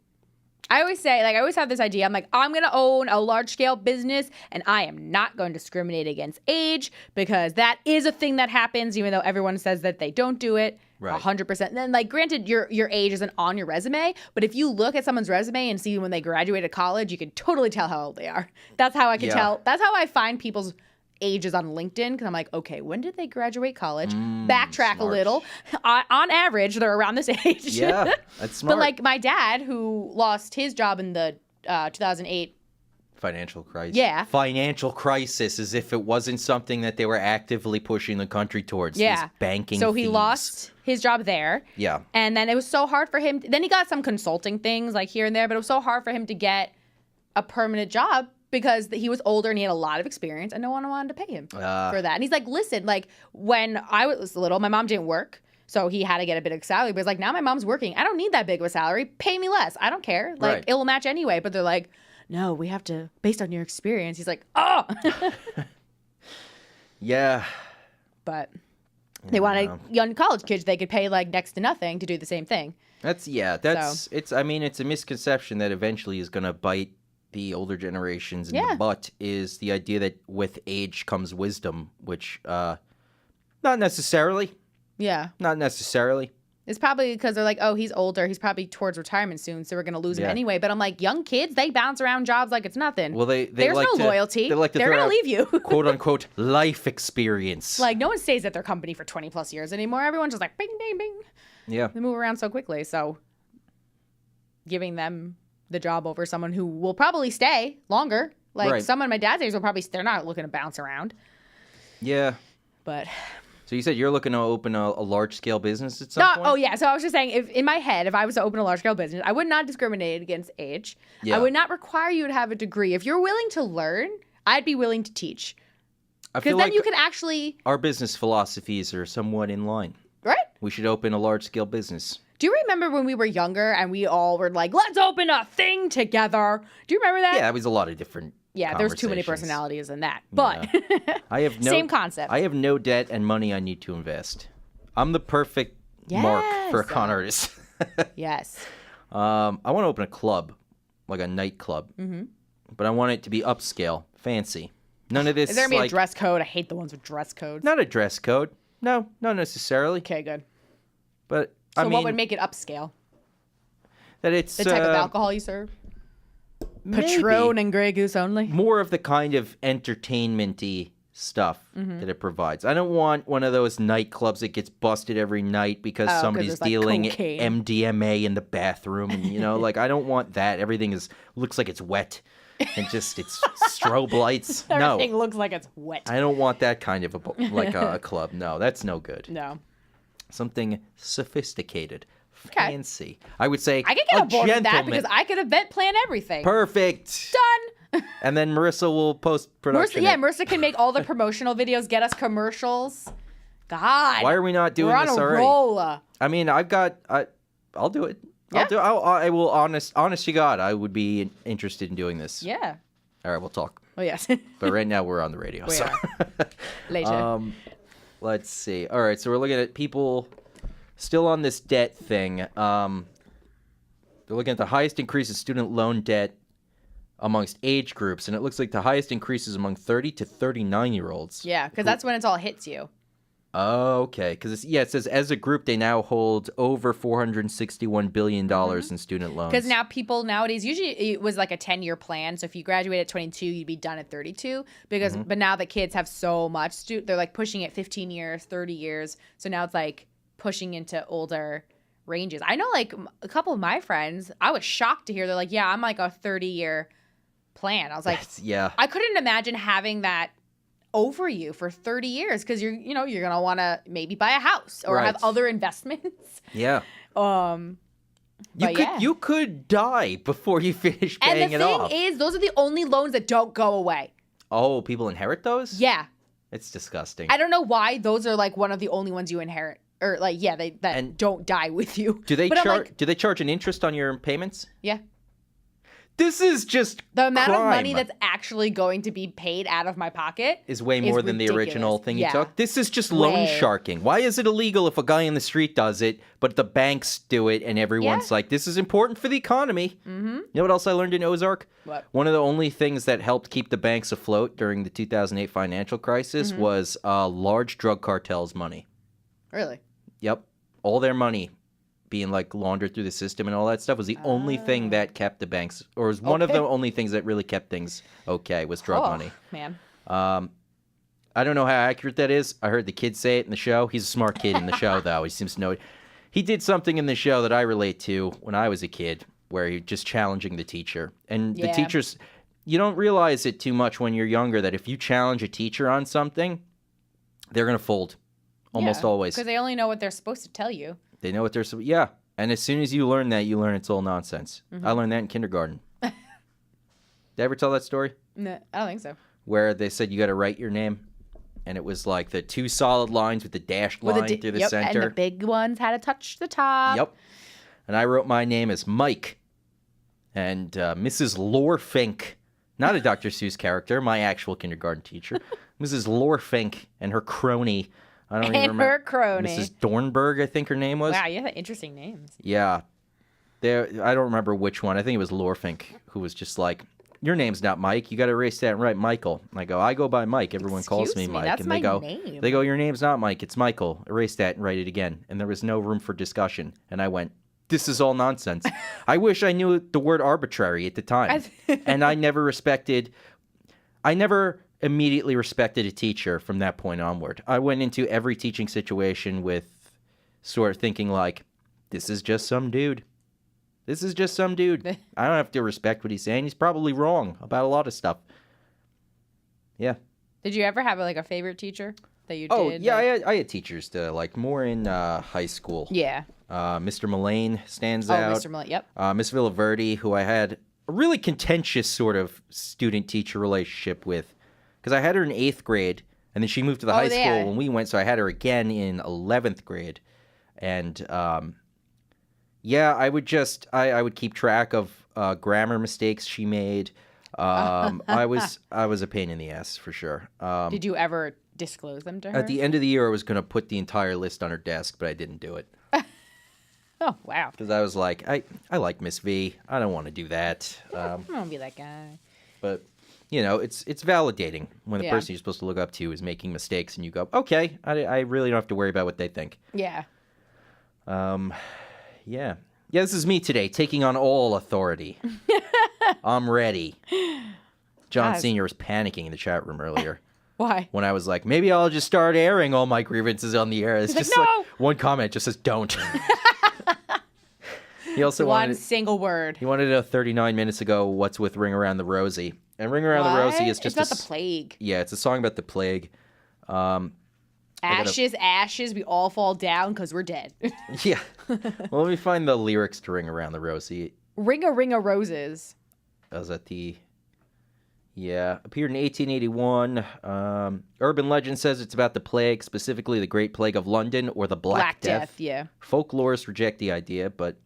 I always say, like, I always have this idea. I'm like, I'm going to own a large scale business and I am not going to discriminate against age because that is a thing that happens, even though everyone says that they don't do it. Right. 100%. Then, like, granted, your age isn't on your resume, but if you look at someone's resume and see when they graduated college, you can totally tell how old they are. That's how I can Yeah. tell. That's how I find people's ages on LinkedIn because I'm like, okay, when did they graduate college? Backtrack a smart. little. On average, they're around this age. Yeah, that's smart. But like my dad, who lost his job in the 2008 financial crisis. Yeah. Financial crisis, as if it wasn't something that they were actively pushing the country towards. Yeah. These banking So he thieves. lost his job there. Yeah. And then it was so hard for him. Then he got some consulting things like here and there, but it was so hard for him to get a permanent job because he was older and he had a lot of experience and no one wanted to pay him for that. And he's like, listen, like when I was little, my mom didn't work. So he had to get a bit of salary. But he's like, now my mom's working. I don't need that big of a salary. Pay me less. I don't care. Like, Right. it'll match anyway. But they're like, no, we have to, based on your experience. He's like, oh. Yeah. But they wanted young college kids they could pay like next to nothing to do the same thing. It's a misconception that eventually is going to bite the older generations in the butt, is the idea that with age comes wisdom, which not necessarily. Yeah. Not necessarily. It's probably because they're like, oh, he's older. He's probably towards retirement soon, so we're going to lose him anyway. But I'm like, young kids, they bounce around jobs like it's nothing. Well, There's like no loyalty. They like to they're throw going out, to leave you. quote unquote, life experience. Like, no one stays at their company for 20 plus years anymore. Everyone's just like, bing, bing, bing. Yeah. They move around so quickly. So giving them the job over someone who will probably stay longer. Like someone my dad's age will probably, they're not looking to bounce around. Yeah. But... So you said you're looking to open a large-scale business at some point? Oh, yeah. So I was just saying, if in my head, if I was to open a large-scale business, I would not discriminate against age. Yeah. I would not require you to have a degree. If you're willing to learn, I'd be willing to teach. Because then like you can actually... our business philosophies are somewhat in line. Right? We should open a large-scale business. Do you remember when we were younger and we all were like, let's open a thing together? Do you remember that? Yeah, that was a lot of different there's too many conversations. personalities in that. But I have same concept. I have no debt and money I need to invest. I'm the perfect mark for a con artist. Yes. I want to open a club, like a nightclub. Mm-hmm. But I want it to be upscale, fancy. None of this. Is there going to be a dress code? I hate the ones with dress codes. Not a dress code. No, not necessarily. Okay, good. But So what would make it upscale? That it's the type of alcohol you serve? Maybe. Patron and Grey Goose only? More of the kind of entertainment-y stuff that it provides. I don't want one of those nightclubs that gets busted every night because somebody's dealing MDMA in the bathroom. And, like, I don't want that. Everything looks like it's wet. And just, it's strobe lights. Everything looks like it's wet. I don't want that kind of a club. No, that's no good. No. Something sophisticated. Fancy. I would say I could get on board with that because I could event plan everything. Perfect. Done. And then Marissa will post production. Marissa can make all the promotional videos, get us commercials. God. Why are we not doing this already? We're on a roll. I mean, I'll do it. Yeah. I will honest to God, I would be interested in doing this. Yeah. All right, we'll talk. Oh, yes. But right now we're on the radio. We are. Later. Let's see. All right, so we're looking at people still on this debt thing. They're looking at the highest increase in student loan debt amongst age groups, and it looks like the highest increases among 30 to 39-year-olds. Yeah, because that's when it all hits you. Oh, okay. Because it says as a group they now hold over $461 billion in student loans. Because now people nowadays, usually it was like a 10-year plan. So if you graduate at 22, you'd be done at 32. But now the kids have so much, they're like pushing it 15 years, 30 years. So now it's like pushing into older ranges. I know like a couple of my friends, I was shocked to hear they're like, yeah, I'm like a 30-year plan. I was like, I couldn't imagine having that over you for 30 years because you're going to want to maybe buy a house or have other investments. Yeah. You could die before you finish paying it off. And the thing is, those are the only loans that don't go away. Oh, people inherit those? Yeah. It's disgusting. I don't know why those are like one of the only ones you inherit. Or like, that don't die with you. Do they charge an interest on your payments? Yeah. This is just the amount of money that's actually going to be paid out of my pocket is way more than the original thing you took. This is just loan sharking. Why is it illegal if a guy in the street does it, but the banks do it and everyone's like, this is important for the economy? Mm-hmm. You know what else I learned in Ozark? What? One of the only things that helped keep the banks afloat during the 2008 financial crisis was large drug cartels' money. Really? Yep. All their money being like laundered through the system and all that stuff was the only thing that kept the banks, or was one of the only things that really kept things okay, was drug money. Man. I don't know how accurate that is. I heard the kid say it in the show. He's a smart kid in the show, though. He seems to know it. He did something in the show that I relate to when I was a kid, where he was just challenging the teacher. And the teachers, you don't realize it too much when you're younger that if you challenge a teacher on something, they're going to fold almost always. Because they only know what they're supposed to tell you. They know what they're yeah. And as soon as you learn that, you learn it's all nonsense. I learned that in kindergarten. Did I ever tell that story? No, I don't think so. Where they said you got to write your name, and it was like the 2 solid lines with the dashed line through the center. And the big ones had to touch the top. Yep. And I wrote my name as Mike. And Mrs. Lorfink, not a Dr. Seuss character, my actual kindergarten teacher, Mrs. Lorfink and her crony. I don't even remember. Her crony. Mrs. Dornberg, I think her name was. Wow, you have interesting names. Yeah. I don't remember which one. I think it was Lorfink, who was just like, your name's not Mike. You got to erase that and write Michael. And I go by Mike. Everyone calls me Mike. That's and my name. They go, your name's not Mike. It's Michael. Erase that and write it again. And there was no room for discussion. And I went, this is all nonsense. I wish I knew the word arbitrary at the time. And I never immediately respected a teacher from that point onward. I went into every teaching situation with sort of thinking like, this is just some dude. This is just some dude. I don't have to respect what he's saying. He's probably wrong about a lot of stuff. Yeah. Did you ever have like a favorite teacher that you did? Oh, yeah, I had teachers that like more in high school. Yeah. Mr. Mullane stands out. Mr. Mullane, yep. Miss Villaverdi, who I had a really contentious sort of student-teacher relationship with. Because I had her in 8th grade, and then she moved to the high school when we went, so I had her again in 11th grade. And, yeah, I would keep track of grammar mistakes she made. I was a pain in the ass, for sure. Did you ever disclose them to her? At the end of the year, I was going to put the entire list on her desk, but I didn't do it. Oh, wow. Because I was like, I like Miss V. I don't want to do that. I don't want to be that guy. But, it's validating when the person you're supposed to look up to is making mistakes and you go, okay, I really don't have to worry about what they think. Yeah. Yeah. Yeah, this is me today, taking on all authority. I'm ready. John Sr. was panicking in the chat room earlier. Why? When I was like, maybe I'll just start airing all my grievances on the air. It's just like one comment just says, don't. He also one single word. He wanted to know 39 minutes ago, what's with Ring Around the Rosie? And Ring Around the Rosie is just it's about the plague. Yeah, it's a song about the plague. Ashes, we all fall down because we're dead. Yeah. Well, let me find the lyrics to Ring Around the Rosie. Ring a roses. That was at the... Yeah, appeared in 1881. Urban legend says it's about the plague, specifically the Great Plague of London or the Black Death. Yeah. Folklorists reject the idea, but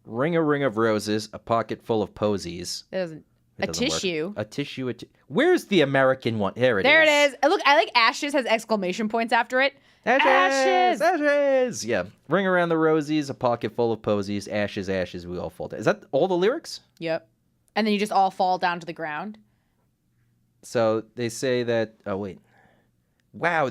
ring of roses, a pocket full of posies. It doesn't tissue. Work. A tissue. Where's the American one? There it is. There it is. Look, I like ashes has exclamation points after it. Ashes! Ashes! Yeah. Ring around the rosies, a pocket full of posies, ashes, ashes, we all fall down. Is that all the lyrics? Yep. And then you just all fall down to the ground. So they say that, wow,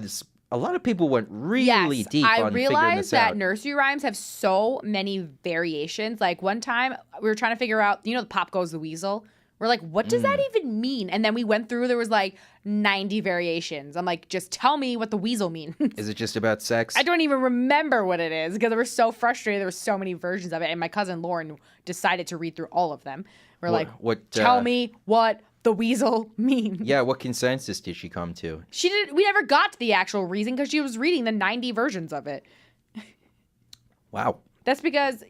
a lot of people went really deep on figuring this out. I realized that nursery rhymes have so many variations. Like one time we were trying to figure out, the Pop Goes the Weasel. We're like, what does that even mean? And then we went through, there was like 90 variations. I'm like, just tell me what the weasel means. Is it just about sex? I don't even remember what it is because we were so frustrated. There were so many versions of it. And my cousin Lauren decided to read through all of them. We're tell me what the weasel means. Yeah, what consensus did she come to? We never got to the actual reason because she was reading the 90 versions of it. Wow. That's because,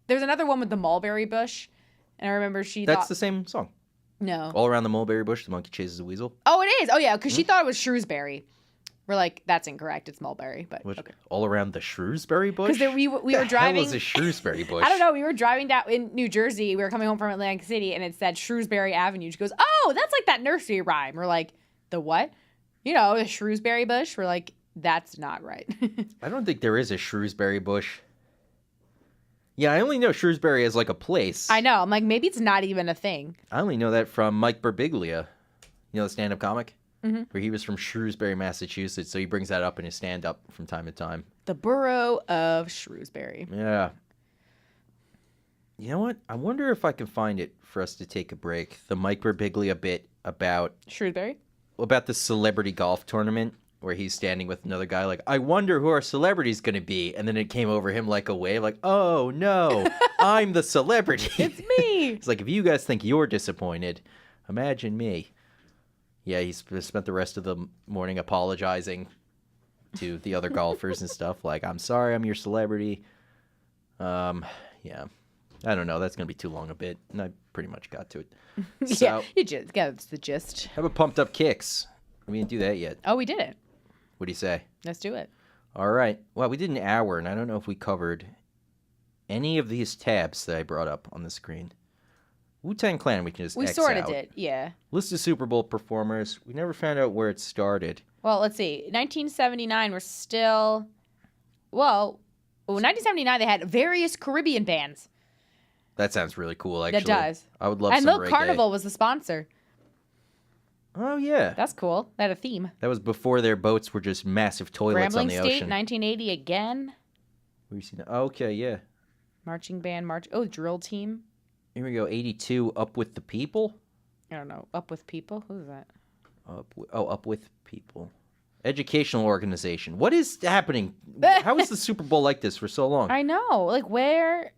there's another one with the mulberry bush. And I remember That's the same song. No. All around the mulberry bush, the monkey chases a weasel. Oh, it is. Oh, yeah, because she thought it was Shrewsbury. We're like, that's incorrect. It's mulberry. But okay. All around the Shrewsbury bush? Because we were driving. What was a Shrewsbury bush? I don't know. We were driving down in New Jersey. We were coming home from Atlantic City, and it said Shrewsbury Avenue. She goes, oh, that's like that nursery rhyme. We're like, the what? The Shrewsbury bush. We're like, that's not right. I don't think there is a Shrewsbury bush. Yeah, I only know Shrewsbury as like a place. I know. I'm like, maybe it's not even a thing. I only know that from Mike Birbiglia, the stand-up comic, where he was from Shrewsbury, Massachusetts, so he brings that up in his stand-up from time to time. The borough of Shrewsbury. Yeah. You know what? I wonder if I can find it for us to take a break. The Mike Birbiglia bit about... Shrewsbury? About the celebrity golf tournament where he's standing with another guy like, I wonder who our celebrity's going to be. And then it came over him like a wave, like, oh, no, I'm the celebrity. It's me. It's like, if you guys think you're disappointed, imagine me. Yeah, he spent the rest of the morning apologizing to the other golfers and stuff. Like, I'm sorry, I'm your celebrity. Yeah. I don't know. That's going to be too long a bit. And I pretty much got to it. So, Yeah, you just that's the gist. how about pumped up kicks? We didn't do that yet. Oh, we did it. What do you say? Let's do it. All right. Well, we did an hour, and I don't know if we covered any of these tabs that I brought up on the screen. Wu-Tang Clan, we can just We X sort of out. did, yeah. List of Super Bowl performers. We never found out where it started. Well, let's see. 1979, we're still. Well, 1979, they had various Caribbean bands. That sounds really cool, actually. That does. I would love And some Milk reggae. Carnival was the sponsor. Oh, yeah. That's cool. They had a theme. That was before their boats were just massive toilets Grambling on the State, ocean. 1980 again. Where you seen that? Okay, yeah. Marching band, drill team. Here we go. 82, Up With the People. I don't know. Up with People? Who's that? Up With People. Educational organization. What is happening? How is the Super Bowl like this for so long? I know. Like, where?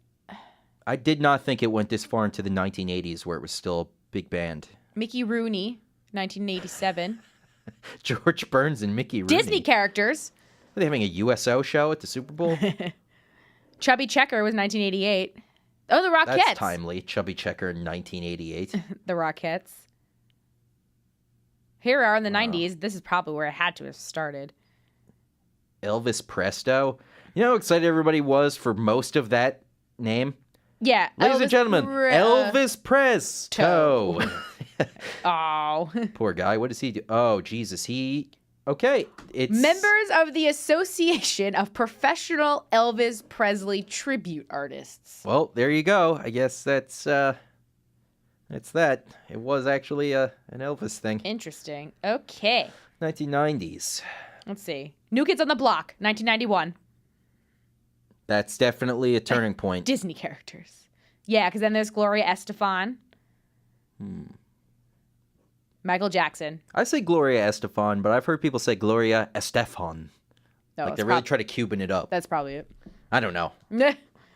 I did not think it went this far into the 1980s where it was still a big band. Mickey Rooney, 1987. George Burns and Mickey Rooney. Disney characters. Are they having a USO show at the Super Bowl? Chubby Checker was 1988. Oh, the Rockettes. That's timely. Chubby Checker in 1988. The Rockettes. Here we are in the 90s. This is probably where it had to have started. Elvis Presto. You know how excited everybody was for most of that name? Yeah. Ladies and gentlemen, Elvis Presto. Oh. Poor guy. What does he do? Oh, Jesus. Okay. It's Members of the Association of Professional Elvis Presley Tribute Artists. Well, there you go. I guess that's that. It was actually an Elvis thing. Interesting. Okay. 1990s. Let's see. New Kids on the Block, 1991. That's definitely a turning point. Disney characters. Yeah, because then there's Gloria Estefan. Michael Jackson. I say Gloria Estefan, but I've heard people say Gloria Estefan. No, Like they really try to Cuban it up. That's probably it. I don't know.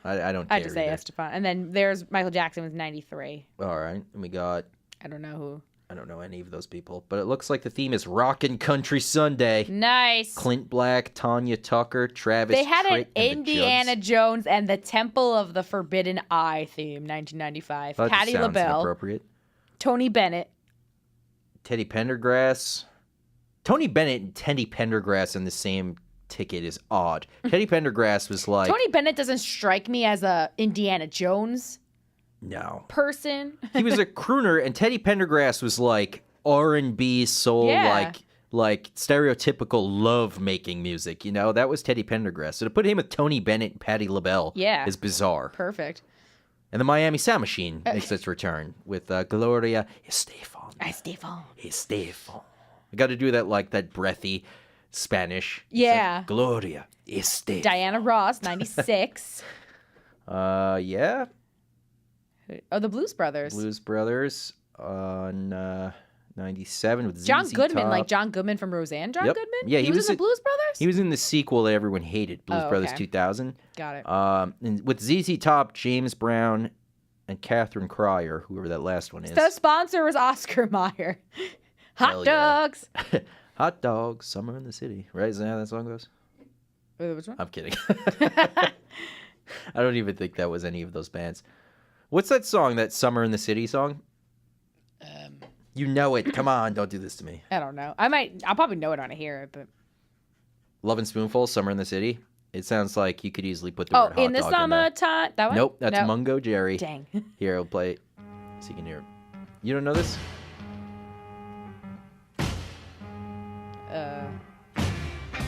I don't care. I just say either. Estefan. And then there's Michael Jackson was 93. All right. And we got, I don't know who. I don't know any of those people, but it looks like the theme is Rockin' Country Sunday. Nice. Clint Black, Tanya Tucker, Travis They had Tritt, an and the Indiana Judds. Jones and the Temple of the Forbidden Eye theme, 1995. That just Patti sounds LaBelle, inappropriate. Tony Bennett. Teddy Pendergrass. Tony Bennett and Teddy Pendergrass in the same ticket is odd. Teddy Pendergrass was like... Tony Bennett doesn't strike me as a Indiana Jones No. person. He was a crooner, and Teddy Pendergrass was like R&B soul, Yeah. like stereotypical love-making music, you know? That was Teddy Pendergrass. So to put him with Tony Bennett and Patti LaBelle Yeah. is bizarre. Perfect. And the Miami Sound Machine makes its return with Gloria Estefan. Estefan. I got to do that like that breathy Spanish. It's Yeah. like, Gloria Estefan. Diana Ross, 96. Yeah. Oh, the Blues Brothers. Blues Brothers on 97 with John ZZ Goodman, Top. like John Goodman from Roseanne. John Yep. Goodman? Yeah, he was in the Blues Brothers? He was in the sequel that everyone hated, Blues Oh, Brothers okay. 2000. Got it. And with ZZ Top, James Brown, and Catherine Cryer, whoever that last one is. The sponsor was Oscar Mayer. Hell Hot yeah. dogs. Hot dogs, summer in the city. Right? Isn't that how that song goes? Which one? I'm kidding. I don't even think that was any of those bands. What's that song, that Summer in the City song? You know it. Come on, don't do this to me. I don't know. I'll probably know it when I hear it, but. Love and Spoonful, Summer in the City. It sounds like you could easily put the word hot in the dog in there. summertime. That one? Nope, that's No. Mungo Jerry. Dang. Here, I'll play it so you can hear it. You don't know this?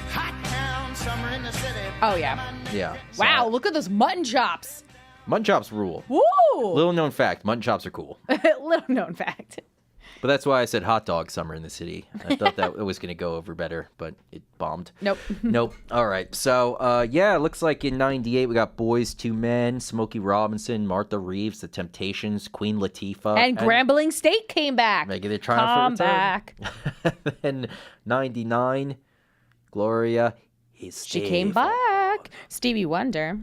Hot town, summer in the city. Oh, yeah. Yeah. Wow, look at those mutton chops. Mutton chops rule. Woo! Little known fact, mutton chops are cool. Little known fact. But that's why I said hot dog summer in the city. I thought that it was going to go over better, but it bombed. Nope. Nope. All right. So, yeah, it looks like in 98 we got Boys II Men, Smokey Robinson, Martha Reeves, The Temptations, Queen Latifah. And Grambling State came back. Maybe they're trying Come for return. back. Then 99, Gloria She Estefan. came back. Stevie Wonder.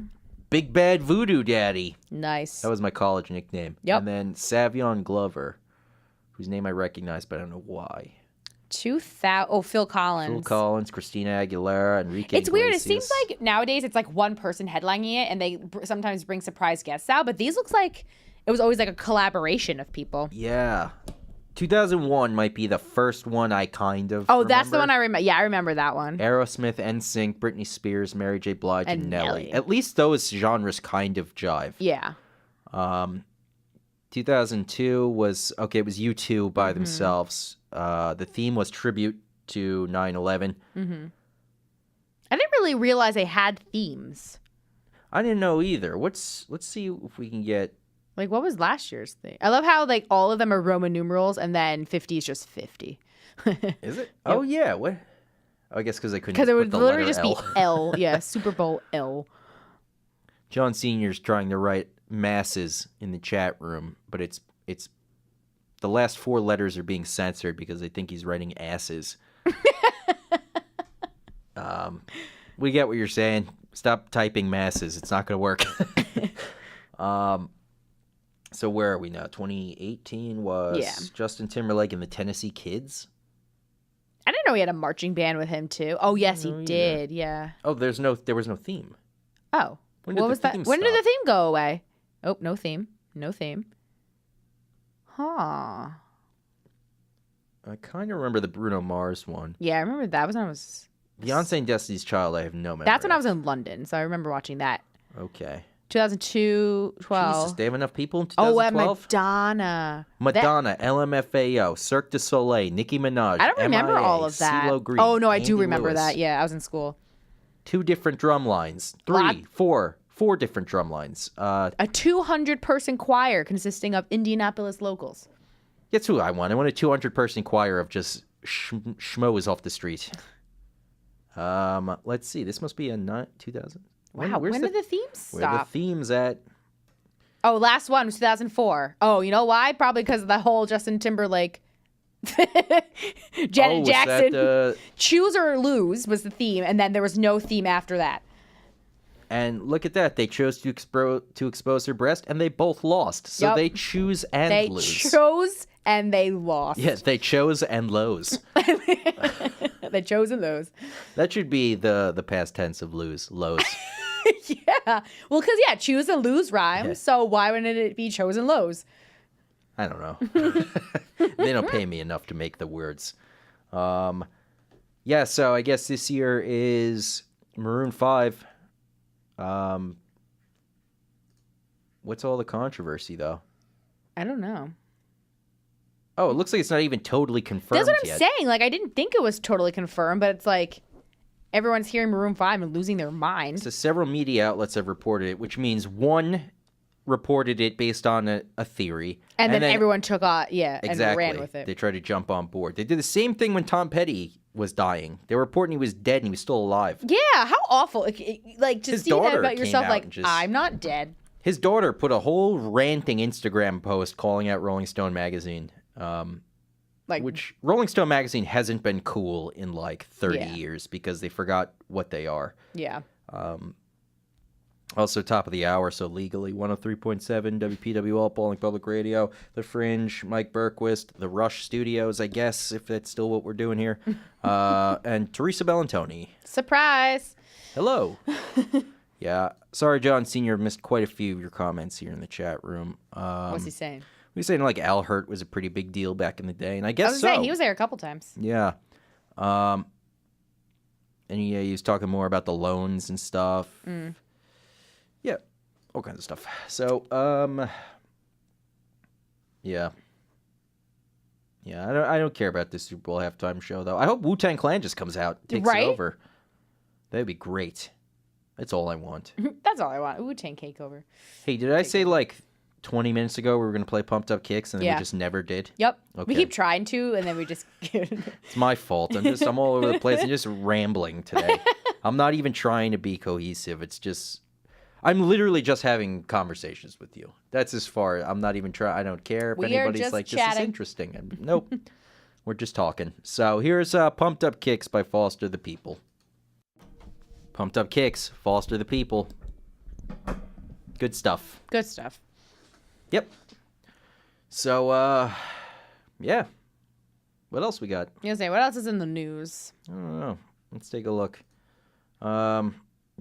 Big Bad Voodoo Daddy. Nice. That was my college nickname. Yep. And then Savion Glover, whose name I recognize, but I don't know why. 2000. Oh, Phil Collins. Phil Collins, Christina Aguilera, Enrique It's weird. It Iglesias. seems like nowadays it's like one person headlining it, and they sometimes bring surprise guests out. But these looks like it was always like a collaboration of people. Yeah. 2001 might be the first one I kind of Oh, that's the remember. one I remember. Yeah, I remember that one. Aerosmith, NSYNC, Britney Spears, Mary J. Blige, and And Nelly. Nelly. At least those genres kind of jive. Yeah. 2002 was, okay, it was U2 Mm-hmm. by themselves. The theme was tribute to 9/11. I didn't really realize they had themes. I didn't know either. Let's see if we can get... Like, what was last year's thing? I love how like all of them are Roman numerals, and then 50 is just 50. Is it? Oh, yeah. What? Oh, I guess because they couldn't Because it put would the literally letter just be L. L. Yeah, Super Bowl L. John Sr.'s trying to write masses in the chat room, but it's the last 4 letters are being censored because they think he's writing asses. We get what you're saying. Stop typing masses. It's not going to work. So where are we now? 2018 was Yeah. Justin Timberlake and the Tennessee Kids. I didn't know he had a marching band with him too. Oh yes, he know either. did. Yeah. Oh, there was no theme. Oh, When did what the was that? theme When did the stop? theme go away? Oh, no theme. No theme. Huh. I kind of remember the Bruno Mars one. Yeah, I remember that was when I was. Beyonce and Destiny's Child, I have no memory. That's when I of. was in London, so I remember watching that. Okay. 2002, 12. Jesus, they have enough people in Oh, at 2012? Madonna. Madonna, LMFAO, Cirque du Soleil, Nicki Minaj. I don't remember MIA, all of that. CeeLo Green, Oh no, I do Andy remember Lewis. that. Yeah, I was in school. 2 different drum lines. Lot- 4 different drum lines. A 200-person choir consisting of Indianapolis locals. Guess who I want? I want a 200-person choir of just schmoes off the street. Let's see. This must be a 2000. Wow, when did the themes Where the stop? themes at? Oh, last one was 2004. Oh, you know why? Probably because of the whole Justin Timberlake, Janet was Jackson. that, Choose or lose was the theme, and then there was no theme after that. and look at that. They chose to expose her breast, and they both lost. So Yup. they choose and They lose. chose and they lost. Yes, they chose and lose. They chose and lose. That should be the past tense of lose. Lows. Yeah. Well, because, yeah, choose and lose rhymes. Yeah. So why wouldn't it be chose and lose? I don't know. They don't pay me enough to make the words. Yeah, so I guess this year is Maroon 5. What's all the controversy, though? I don't know. Oh, it looks like it's not even totally confirmed That's what I'm yet. saying. Like, I didn't think it was totally confirmed, but it's like everyone's hearing Maroon 5 and losing their mind. So several media outlets have reported it, which means one reported it based on a theory. And then everyone took and Exactly. ran with it. They tried to jump on board. They did the same thing when Tom Petty was dying. They were reporting he was dead and he was still alive. Yeah, how awful. Like to His see that daughter about came yourself, out like, and just- I'm not dead. His daughter put a whole ranting Instagram post calling out Rolling Stone magazine, Like, which Rolling Stone magazine hasn't been cool in like 30 Yeah. years because they forgot what they are. yeah. Also, top of the hour, so legally 103.7 WPWL, Bowling Public Radio, The Fringe, Mike Berquist, The Rush Studios, I guess, if that's still what we're doing here, and Teresa Bellantoni. Surprise. Hello. Yeah. Sorry, John Sr. missed quite a few of your comments here in the chat room. What's he saying? We were saying like Al Hurt was a pretty big deal back in the day, and I I guess was so. saying, he was there a couple times. Yeah. And he was talking more about the loans and stuff. Yeah, all kinds of stuff. So, yeah. I don't care about this Super Bowl halftime show though. I hope Wu-Tang Clan just comes out, takes Right? it over. That'd be great. That's all I want. That's all I want. Wu-Tang cake over. Hey, did I say like 20 minutes ago we were going to play Pumped Up Kicks and then Yeah. we just never did? Yep. Okay. We keep trying to, and then we just. It's my fault. I'm all over the place and just rambling today. I'm not even trying to be cohesive. It's just I'm literally just having conversations with you. That's as far. I'm not even trying. I don't care if We are anybody's just like, this chatting. is interesting. Nope. We're just talking. So here's Pumped Up Kicks by Foster the People. Pumped up kicks. Foster the people. Good stuff. Good stuff. Yep. So, yeah. What else we got? You say, what else is in the news? I don't know. Let's take a look.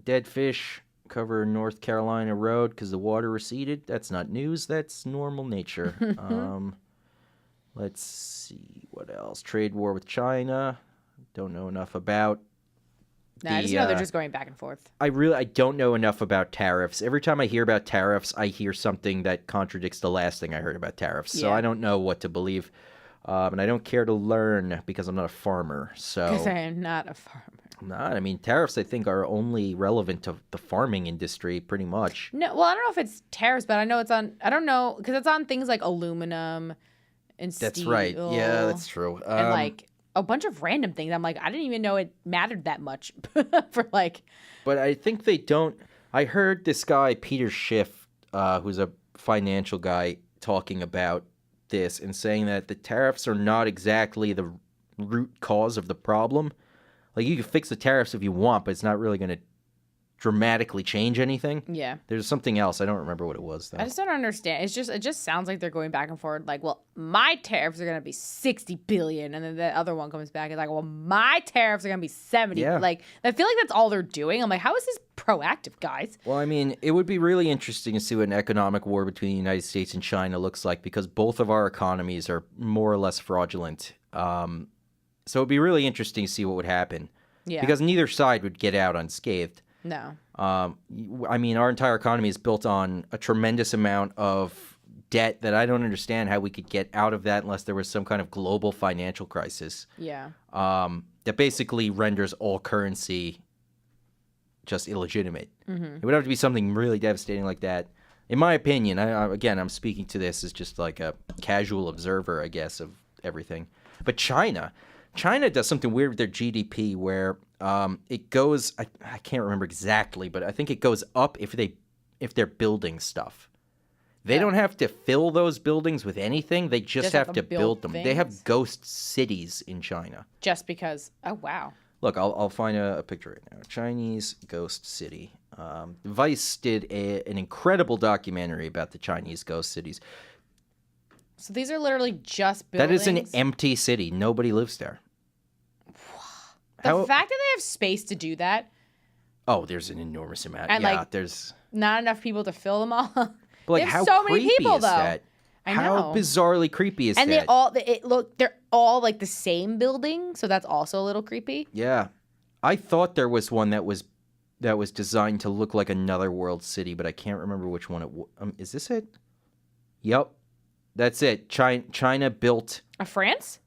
Dead fish cover North Carolina road because the water receded. That's not news. That's normal nature. Let's see. What else? Trade war with China. Don't know enough about. I just know they're just going back and forth. I don't know enough about tariffs. Every time I hear about tariffs, I hear something that contradicts the last thing I heard about tariffs. So Yeah. I don't know what to believe. And I don't care to learn because I'm not a farmer. So Because I am not a farmer. I'm not. I mean, tariffs, I think, are only relevant to the farming industry, pretty much. No, well, I don't know if it's tariffs, but I know it's on. I don't know because it's on things like aluminum and steel. That's right. Yeah, that's true. And like a bunch of random things. I'm like, I didn't even know it mattered that much for like. But I think they don't. I heard this guy, Peter Schiff, who's a financial guy, talking about this and saying that the tariffs are not exactly the root cause of the problem. Like, you can fix the tariffs if you want, but it's not really going to dramatically change anything. Yeah. There's something else. I don't remember what it was, though. I just don't understand. It just sounds like they're going back and forth. Like, well, my tariffs are gonna be 60 billion, and then the other one comes back and like, well, my tariffs are gonna be 70. Yeah. Like, I feel like that's all they're doing. I'm like, how is this proactive, guys? Well, I mean, it would be really interesting to see what an economic war between the United States and China looks like because both of our economies are more or less fraudulent. So it'd be really interesting to see what would happen. Yeah. Because neither side would get out unscathed. No. I mean, our entire economy is built on a tremendous amount of debt that I don't understand how we could get out of that unless there was some kind of global financial crisis Yeah. that basically renders all currency just illegitimate. It would have to be something really devastating like that. In my opinion, I'm speaking to this as just like a casual observer, I guess, of everything. But China does something weird with their GDP where it goes, I can't remember exactly, but I think it goes up if they're building stuff. They don't have to fill those buildings with anything. They just have to build them. They have things? ghost cities in China. Just because. Oh wow. Look, I'll find a picture right now. Chinese ghost city. Vice did an incredible documentary about the Chinese ghost cities. So these are literally just That buildings. is an empty city. Nobody lives there. The fact that they have space to do that, Oh, there's an enormous amount. And, yeah, like, there's. not enough people to fill them all. But like, they have how so many creepy people is though. that? I How know. bizarrely creepy is And that? they're all like the same building, so that's also a little creepy. Yeah, I thought there was one that was designed to look like another world city, but I can't remember which one it was. Is this it? Yep, that's it. China built. France?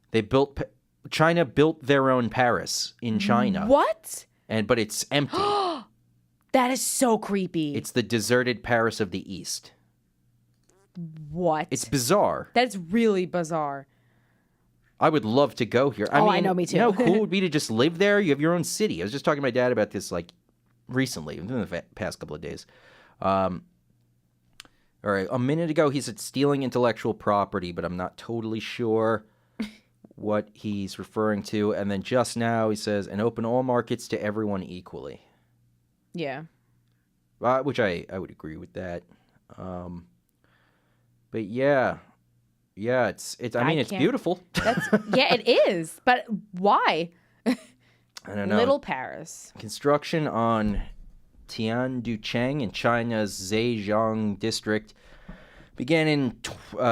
China built their own Paris in China. What? But it's empty. That is so creepy. It's the deserted Paris of the East. What? It's bizarre. That's really bizarre. I would love to go here. I know, me too. You know how cool it would be to just live there? You have your own city. I was just talking to my dad about this like recently, within the past couple of days. All right, a minute ago he said stealing intellectual property, but I'm not totally sure what he's referring to. And then just now he says, and open all markets to everyone equally. Yeah. Which I would agree with that. But yeah, it's I mean, it's can't- beautiful. Yeah, it is. But why? I don't know. Little Paris. Construction on Tianducheng in China's Zhejiang district began in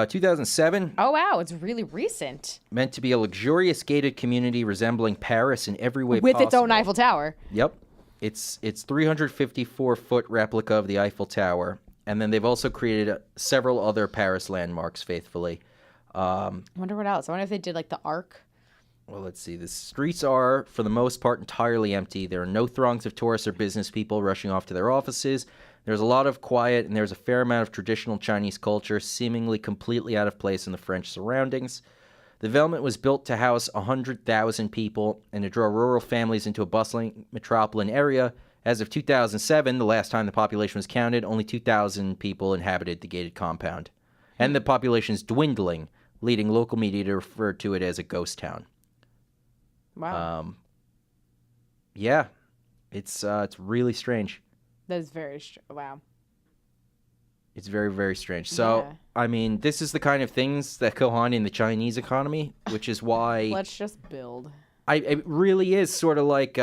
2007. Oh wow, it's really recent. Meant to be a luxurious gated community resembling Paris in every way With possible. its own Eiffel Tower. Yep. It's 354-foot replica of the Eiffel Tower. And then they've also created several other Paris landmarks faithfully. I wonder what else. I wonder if they did like the Arc. Well, let's see. The streets are, for the most part, entirely empty. There are no throngs of tourists or business people rushing off to their offices. There's a lot of quiet, and there's a fair amount of traditional Chinese culture, seemingly completely out of place in the French surroundings. The development was built to house 100,000 people and to draw rural families into a bustling metropolitan area. As of 2007, the last time the population was counted, only 2,000 people inhabited the gated compound. And the population is dwindling, leading local media to refer to it as a ghost town. Wow. Yeah. It's really strange. That is very wow. It's very, very strange. So, Yeah. I mean, this is the kind of things that go on in the Chinese economy, which is why Let's just build. it really is sort of like,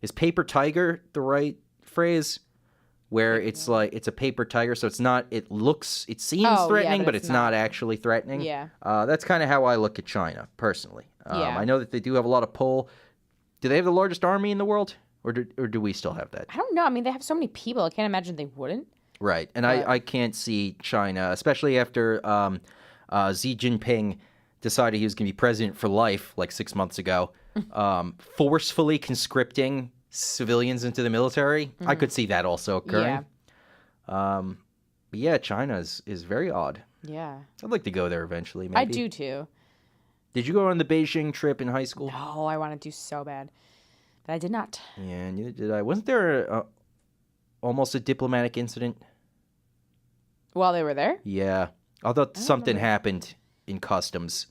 is paper tiger the right phrase? Where it's like, it's a paper tiger, so it's not, it seems Oh, yeah, threatening, but but it's it's not not. actually threatening. Yeah. That's kind of how I look at China, personally. Yeah. I know that they do have a lot of pull. Do they have the largest army in the world? Or do we still have that? I don't know. I mean, they have so many people. I can't imagine they wouldn't. Right. And But- I can't see China, especially after Xi Jinping decided he was going to be president for life like 6 months ago, forcefully conscripting civilians into the military. I could see that also occurring. Yeah. But yeah, China is very odd. Yeah. I'd like to go there eventually, maybe. I do too. Did you go on the Beijing trip in high school? No, I wanted to so bad. But I did not. Yeah, neither did I. Wasn't there almost a diplomatic incident? While they were there? Yeah. Although something happened in customs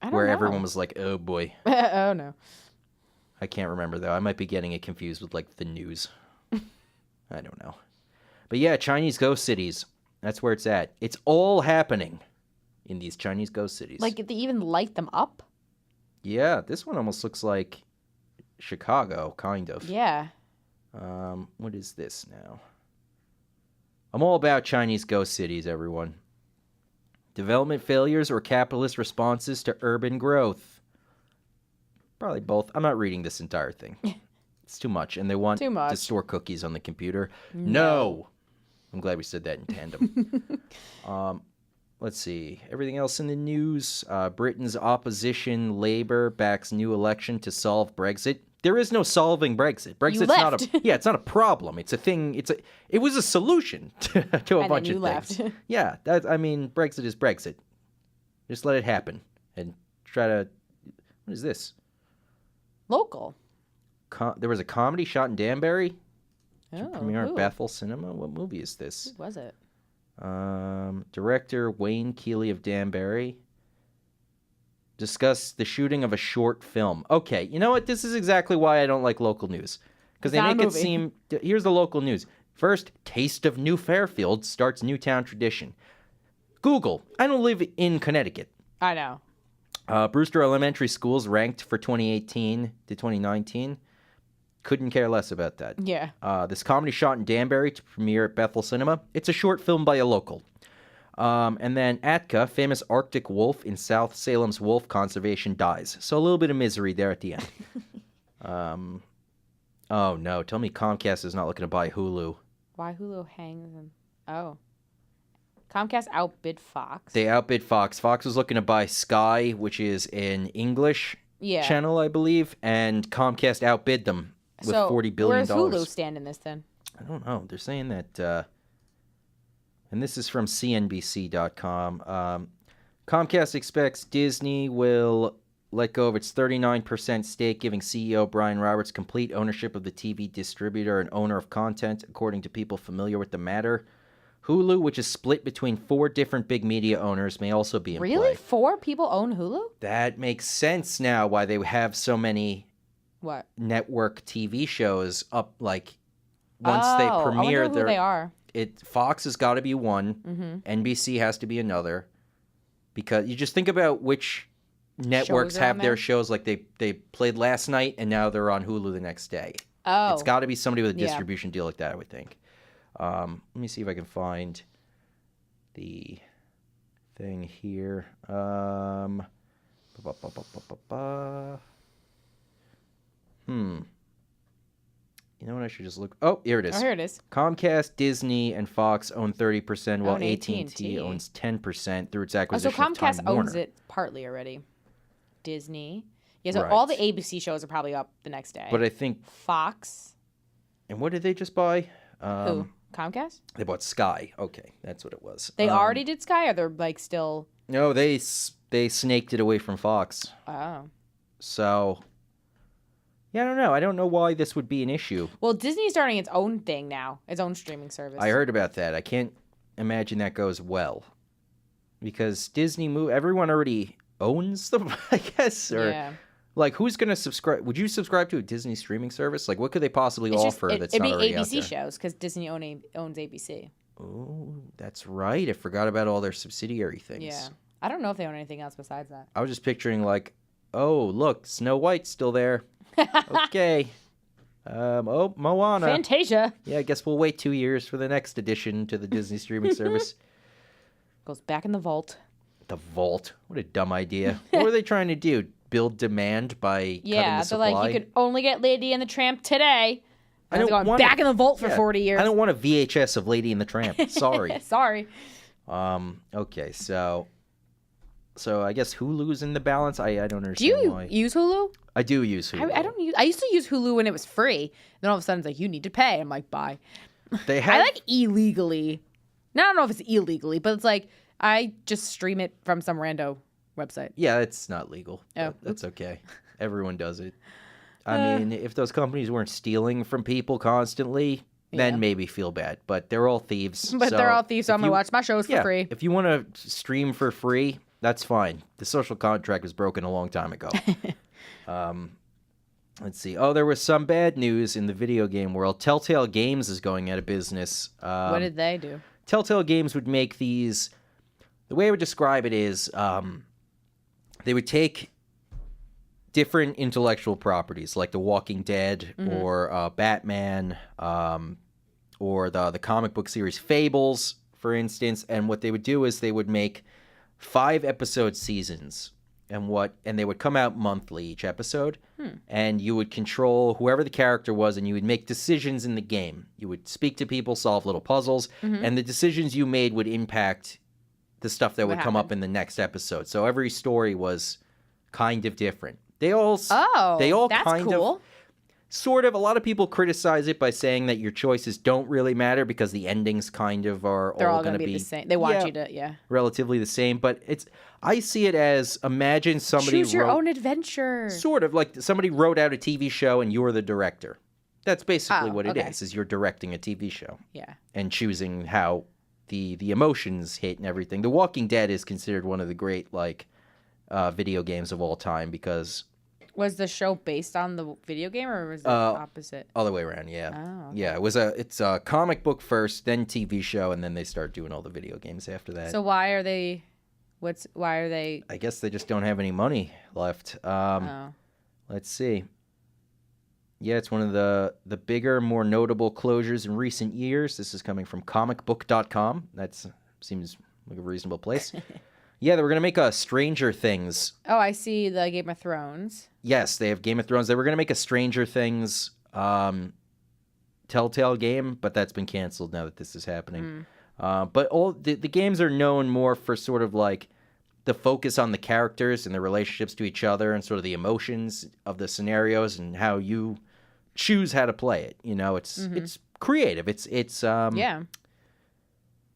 I don't where know. everyone was like, oh boy. Oh, no. I can't remember, though. I might be getting it confused with, like, the news. I don't know. But yeah, Chinese ghost cities. That's where it's at. It's all happening in these Chinese ghost cities. Like, they even light them up? Yeah, this one almost looks like Chicago, kind of. Yeah. What is this now? I'm all about Chinese ghost cities, everyone. Development failures or capitalist responses to urban growth. Probably both. I'm not reading this entire thing. It's too much. And they want Too much. to store cookies on the computer. No. I'm glad we said that in tandem. Let's see. Everything else in the news. Britain's opposition, Labour, backs new election to solve Brexit. There is no solving Brexit. Brexit's not left. it's not a problem. It's a thing. It was a solution to a And bunch then you of things. left. Yeah, Brexit is Brexit. Just let it happen and try to. What is this? Local. There was a comedy shot in Danbury. Oh, Premiere at who? Bethel Cinema. What movie is this? Who was it? Director Wayne Keeley of Danbury discussed the shooting of a short film. Okay, you know what? This is exactly why I don't like local news. Because they It's not a make it movie. seem... Here's the local news. First, Taste of New Fairfield starts Newtown tradition. Google. I don't live in Connecticut. I know. Brewster Elementary Schools ranked for 2018 to 2019. Couldn't care less about that. Yeah. This comedy shot in Danbury to premiere at Bethel Cinema. It's a short film by a local. And then Atka, famous Arctic wolf in South Salem's wolf conservation, dies. So a little bit of misery there at the end. Oh no, tell me Comcast is not looking to buy Hulu. Why Hulu hangs and... Oh. Comcast outbid Fox. They outbid Fox. Fox was looking to buy Sky, which is an English Yeah. channel, I believe, and Comcast outbid them with So, $40 billion. where's Hulu stand in this then? I don't know. They're saying that, and this is from CNBC.com. Comcast expects Disney will let go of its 39% stake, giving CEO Brian Roberts complete ownership of the TV distributor and owner of content, according to people familiar with the matter. Hulu, which is split between 4 different big media owners, may also be in Really? play. 4 people own Hulu? That makes sense now why they have so many What? network TV shows up, like, once they I premiere wonder who they are. Fox has got to be one, NBC has to be another, because you just think about which networks Shows are on have their there? shows, like they played last night and now they're on Hulu the next day. Oh. It's got to be somebody with a Yeah. distribution deal like that, I would think. Let me see if I can find the thing here. You know what? I should just look. Oh, here it is. Oh, here it is. Comcast, Disney, and Fox own 30%, while Own AT&T AT&T. owns 10% through its Oh, so acquisition of Comcast Time owns Warner. it partly already. Disney. Yeah, so Right. all the ABC shows are probably up the next day. But I think, Fox. and what did they just buy? Who? Comcast? They bought Sky. Okay, that's what it was. They already did Sky, or they're like still... No, they snaked it away from Fox. Oh. So, yeah, I don't know. I don't know why this would be an issue. Well, Disney's starting its own thing now. Its own streaming service. I heard about that. I can't imagine that goes well. Because everyone already owns them, I guess. Or Yeah. Like, who's going to subscribe? Would you subscribe to a Disney streaming service? Like, what could they possibly It's just, offer that's it'd not be already out ABC there? shows because Disney owns ABC. Oh, that's right. I forgot about all their subsidiary things. Yeah. I don't know if they own anything else besides that. I was just picturing like, oh, look, Snow White's still there. Okay. Oh, Moana. Fantasia Yeah, I guess we'll wait 2 years for the next addition to the Disney streaming service. goes back in the vault. The vault. What a dumb idea. What were they trying to do? Build demand by cutting the Yeah, they're supply? like, you could only get Lady and the Tramp today. I And it's don't going want back it. in the vault for Yeah, 40 years. I don't want a VHS of Lady and the Tramp. Sorry. Sorry. Okay, so I guess Hulu's in the balance. I don't Do understand you why. use Hulu? I do use Hulu. I don't use. I used to use Hulu when it was free. Then all of a sudden it's like you need to pay. I'm like, bye. They have I like illegally. Now, I don't know if it's illegally, but it's like I just stream it from some rando website. Yeah, it's not legal. Oh, But that's okay. Everyone does it. I mean, if those companies weren't stealing from people constantly, then Yeah. maybe feel bad. But they're all thieves. But they're all thieves, so if I'm gonna you- watch my shows for free. If you want to stream for free, that's fine. The social contract was broken a long time ago. Let's see. Oh, there was some bad news in the video game world. Telltale Games is going out of business. What did they do? Telltale Games would make these. The way I would describe it is, they would take different intellectual properties like The Walking Dead or Batman, or the comic book series Fables, for instance. And what they would do is they would make 5-episode seasons, and they would come out monthly each episode, and you would control whoever the character was, and you would make decisions in the game. You would speak to people, solve little puzzles, and the decisions you made would impact the stuff that would come up in the next episode. So every story was kind of different. They all that's kind cool. of sort of. A lot of people criticize it by saying that your choices don't really matter because the endings kind of are They're all all going gonna to be the same. They want Yeah. you to, yeah. relatively the same. But I see it as, imagine somebody Choose your wrote, own adventure. sort of like somebody wrote out a TV show and you're the director. That's basically Oh, what it okay. is you're directing a TV show Yeah. and choosing how the emotions hit and everything. The Walking Dead is considered one of the great video games of all time because Was the show based on the video game or was it opposite? all the way around, yeah. Oh, okay. Yeah, it's a comic book first, then TV show, and then they start doing all the video games after that. So why are they? I guess they just don't have any money left. Oh. Let's see. Yeah, it's one of the bigger, more notable closures in recent years. This is coming from comicbook.com. That seems like a reasonable place. Yeah, they were going to make a Stranger Things. Oh, I see the Game of Thrones. Yes, they have Game of Thrones. They were going to make a Stranger Things Telltale game, but that's been canceled now that this is happening. But all the games are known more for sort of like the focus on the characters and their relationships to each other and sort of the emotions of the scenarios and how you choose how to play it. You know, it's creative. It's Yeah.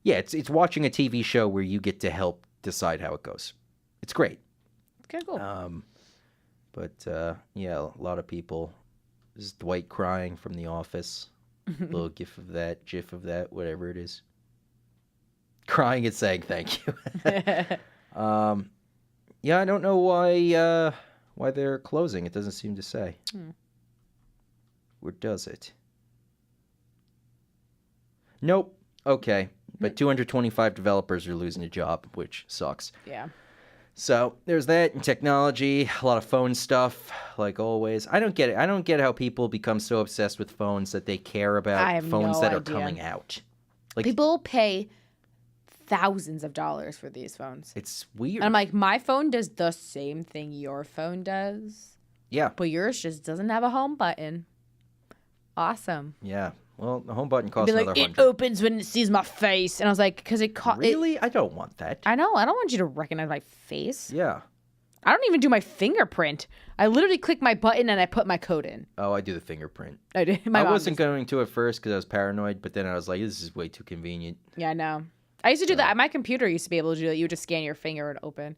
it's watching a TV show where you get to help decide how it goes. It's great. Okay, cool. But yeah, a lot of people. This is Dwight crying from The Office. Little gif of that, whatever it is. Crying and saying thank you. Yeah, I don't know why they're closing. It doesn't seem to say. Or does it? Nope. Okay. But 225 developers are losing a job, which sucks. Yeah. So there's that in technology, a lot of phone stuff, like always. I don't get it. I don't get how people become so obsessed with phones that they care I about have phones no that are idea. coming out. Like, People pay thousands of dollars for these phones. it's weird. And I'm like, my phone does the same thing your phone does, Yeah, but yours just doesn't have a home button. Awesome. yeah. Well, the home button costs Be another like, it 100. opens when it sees my face. And I was like, because it cost. Really? I don't want that. I know. I don't want you to recognize my face. Yeah. I don't even do my fingerprint. I literally click my button and I put my code in. Oh, I do the fingerprint. I do. I wasn't going to at first because I was paranoid, but then I was like, this is way too convenient. Yeah, I know. I used to do that. My computer used to be able to do that. You would just scan your finger and open.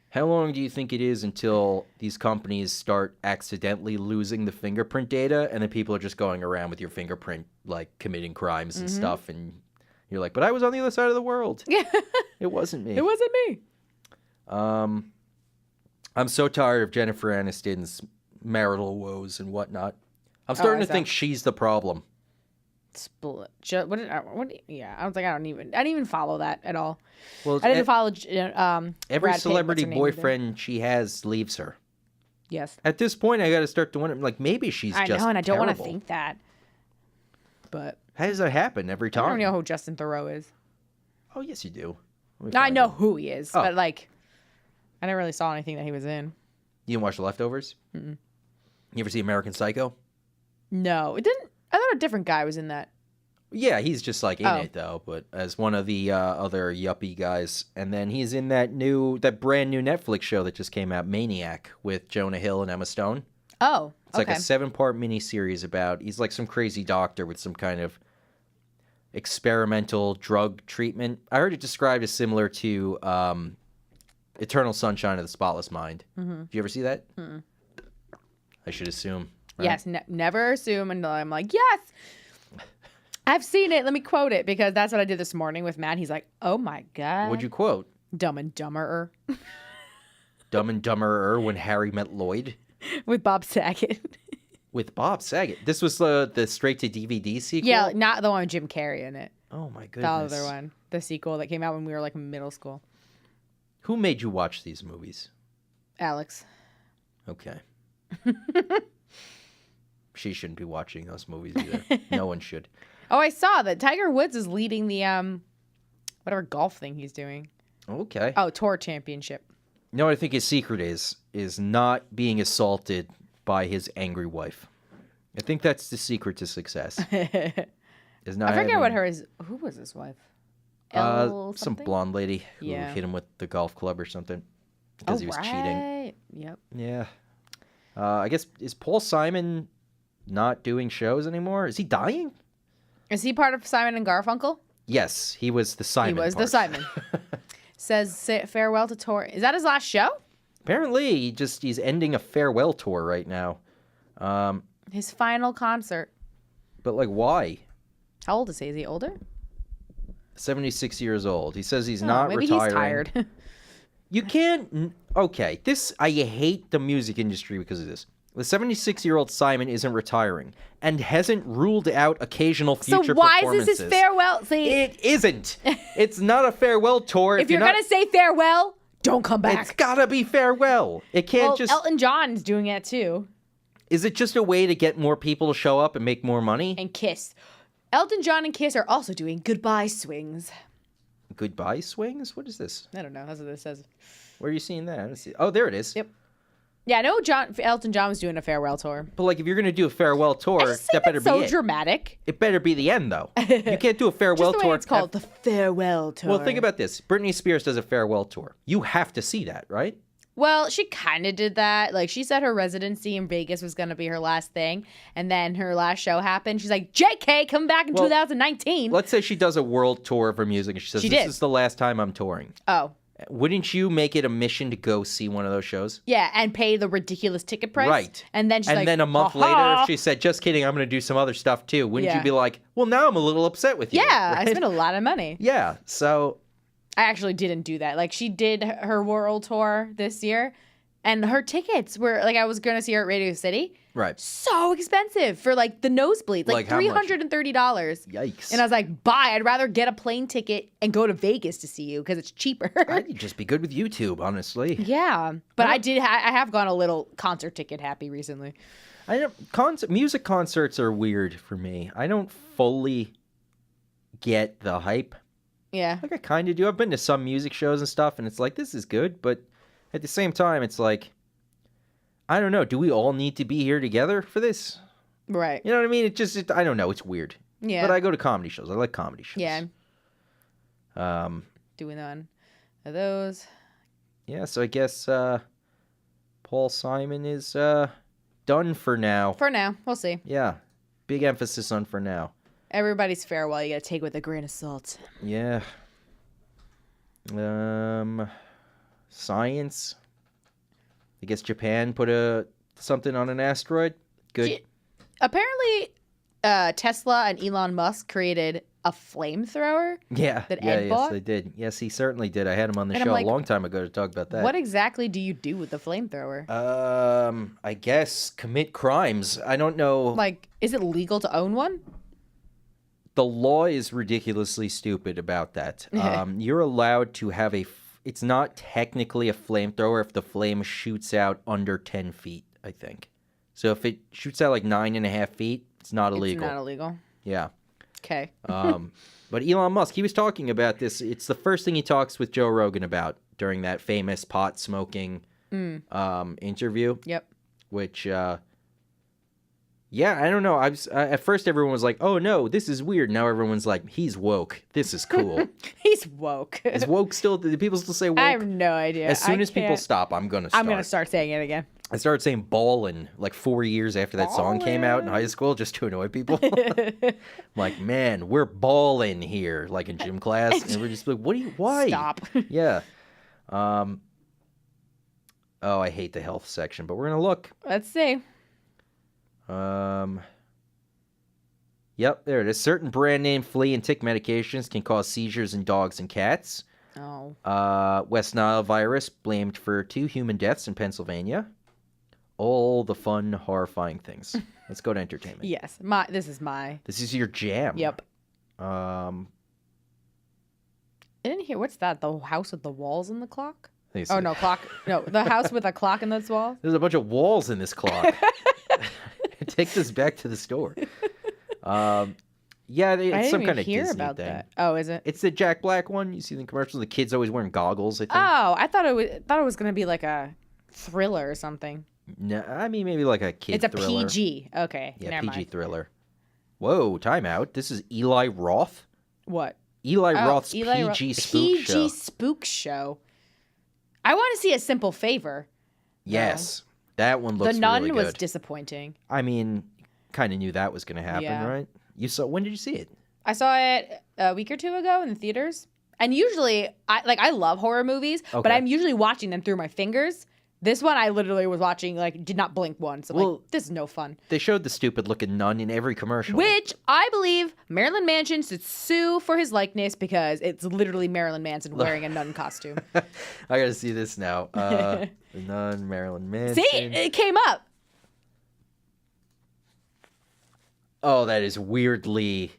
How long do you think it is until these companies start accidentally losing the fingerprint data and then people are just going around with your fingerprint, like committing crimes and stuff, and you're like, but I was on the other side of the world. Yeah. It wasn't me. It wasn't me. I'm so tired of Jennifer Aniston's marital woes and whatnot. I'm starting to think she's the problem. Split. Yeah, I was like, I didn't even follow that at all. Well, I didn't follow. every Brad Pitt, celebrity what's her name either. boyfriend she has leaves her. Yes, At this point, I got to start to wonder, like, maybe she's I just know, and I don't want to terrible. think that. But How does that happen every I time? don't know who Justin Theroux is. Oh, yes, you do. Let me No, I find know him. who he is, Oh. but like, I never really saw anything that he was in. You didn't watch The Leftovers? Mm-mm. You ever see American Psycho? No, it didn't. I thought a different guy was in that. Yeah, he's just like in Oh. it though, but as one of the other yuppie guys. And then he's in that brand new Netflix show that just came out, Maniac, with Jonah Hill and Emma Stone. Oh, It's like a 7-part miniseries about he's like some crazy doctor with some kind of experimental drug treatment. I heard it described as similar to Eternal Sunshine of the Spotless Mind. Mm-hmm. Did you ever see that? Mm-mm. I should assume. Right? Yes, never assume until I'm like, yes, I've seen it. Let me quote it because that's what I did this morning with Matt. He's like, oh my God. What'd you quote? Dumb and Dumber Dumb and Dumberer when Harry met Lloyd? with Bob Saget. With Bob Saget. This was the straight-to-DVD sequel? Yeah, not the one with Jim Carrey in it. Oh, my goodness. The other one. The sequel that came out when we were like in middle school. Who made you watch these movies? Alex. Okay. She shouldn't be watching those movies either. No one should. Oh, I saw that Tiger Woods is leading the whatever golf thing he's doing. Okay. Oh, tour championship. You know what I think his secret is not being assaulted by his angry wife. I think that's the secret to success. Is not I forget having, what her is. Who was his wife? Elle some something? blonde lady who Yeah. hit him with the golf club or something because he was cheating. Yep. Yeah. I guess, is Paul Simon not doing shows anymore? Is he dying? Is he part of Simon and Garfunkel? Yes, he was the Simon. He was the part. Simon. Says farewell to tour. Is that his last show? Apparently, he's ending a farewell tour right now. His final concert. But like, why? How old is he? Is he older? 76 years old. He says he's Oh, not maybe retiring. he's tired. You can't. Okay, I hate the music industry because of this. The 76-year-old Simon isn't retiring and hasn't ruled out occasional So future why is performances. this his farewell? See, It isn't. It's not a farewell tour. if you're gonna say farewell, don't come back. It's gotta be farewell. It can't Well, just. Elton John's doing it too. Is it just a way to get more people to show up and make more money? And Kiss. Elton John and Kiss are also doing goodbye swings. Goodbye swings? What is this? I don't know. That's what this says. Where are you seeing that? I don't see. Oh, there it is. Yep. Yeah, I know Elton John was doing a farewell tour. But like, if you're gonna do a farewell tour, I just think that better that's so be it. dramatic. It better be the end, though. You can't do a farewell Just the way tour. it's called, the farewell tour. Well, think about this. Britney Spears does a farewell tour. You have to see that, right? Well, she kind of did that. Like, she said her residency in Vegas was going to be her last thing. And then her last show happened. She's like, JK, come back in 2019. Let's say she does a world tour of her music and she says, She this did. is the last time I'm touring. Oh. Wouldn't you make it a mission to go see one of those shows? Yeah, and pay the ridiculous ticket price. Right. And then she's like, And then a month "Ha-ha." later, if she said, just kidding, I'm going to do some other stuff too, wouldn't Yeah. you be like, well, now I'm a little upset with you? Yeah, I right? spent a lot of money. Yeah, so I actually didn't do that. Like, she did her world tour this year. And her tickets were, like, I was going to see her at Radio City. right. So expensive for, like, the nosebleeds. Like, Like how much? $330. Yikes. And I was like, bye. I'd rather get a plane ticket and go to Vegas to see you because it's cheaper. I'd just be good with YouTube, honestly. Yeah. But I have gone a little concert ticket happy recently. I don't, music concerts are weird for me. I don't fully get the hype. Yeah. Like, I kind of do. I've been to some music shows and stuff, and it's like, this is good, but at the same time, it's like, I don't know. Do we all need to be here together for this? Right. You know what I mean? I don't know. It's weird. Yeah. But I go to comedy shows. I like comedy shows. Yeah. Um. Doing one of those. Yeah. So I guess Paul Simon is done for now. For now. We'll see. Yeah. Big emphasis on for now. Everybody's farewell. You got to take with a grain of salt. Yeah. Science. I guess Japan put something on an asteroid. Good. Apparently, Tesla and Elon Musk created a flamethrower. Yeah. That yeah, Ed yes, bought? I did. Yes, he certainly did. I had him on the And I'm show like, a long time ago to talk about that. What exactly do you do with the flamethrower? I guess commit crimes. I don't know. Like, is it legal to own one? The law is ridiculously stupid about that. You're allowed to have it's not technically a flamethrower if the flame shoots out under 10 feet, I think. So if it shoots out like 9.5 feet, it's not illegal. It's not illegal. Yeah. Okay. But Elon Musk, he was talking about this. It's the first thing he talks with Joe Rogan about during that famous pot smoking interview. Yep. Which, yeah, I don't know. At first everyone was like, "Oh no, this is weird." Now everyone's like, "He's woke. This is cool." He's woke. Is woke still? Do people still say woke? I have no idea. As soon as people can't- stop, I'm gonna start. I'm gonna start saying it again. I started saying ballin' like 4 years after that song came out in high school, just to annoy people. I'm like, man, we're ballin' here, like in gym class, and we're just like, why? Stop. Yeah. Oh, I hate the health section, but we're gonna look. Let's see. Yep, there it is. Certain brand name flea and tick medications can cause seizures in dogs and cats. Oh. West Nile virus blamed for 2 human deaths in Pennsylvania. All the fun, horrifying things. Let's go to entertainment. Yes. This is your jam. Yep. I I didn't hear. What's that? The house with the walls and the clock? think it's- Oh no, clock. No, the house with a clock in those walls. There's a bunch of walls in this clock. Take this back to the store. Yeah, I it's didn't some even kind of hear Disney about thing. that. Oh, is it? It's the Jack Black one. You see in the commercials. The kids always wearing goggles. I think. Oh, I thought it was gonna be like a thriller or something. No, I mean maybe like a kid. It's a thriller. PG. Okay. Yeah, never PG mind. thriller. Whoa, timeout. This is Eli Roth. What? Eli Roth's Eli PG Roth- spook show. PG spook show. I want to see A Simple Favor. Yes, that one looks The Nun really was good. disappointing. I mean, kind of knew that was going to happen, Yeah. right? You saw? When did you see it? I saw it a week or two ago in the theaters. And usually, I love horror movies, but Okay. I'm usually watching them through my fingers. This one I literally was watching, did not blink once. I'm Well, like, this is no fun. They showed the stupid-looking nun in every commercial. Which I believe Marilyn Manson should sue for his likeness because it's literally Marilyn Manson wearing a nun costume. I got to see this now. The nun, Marilyn Manson. See, it came up. Oh, that is weirdly.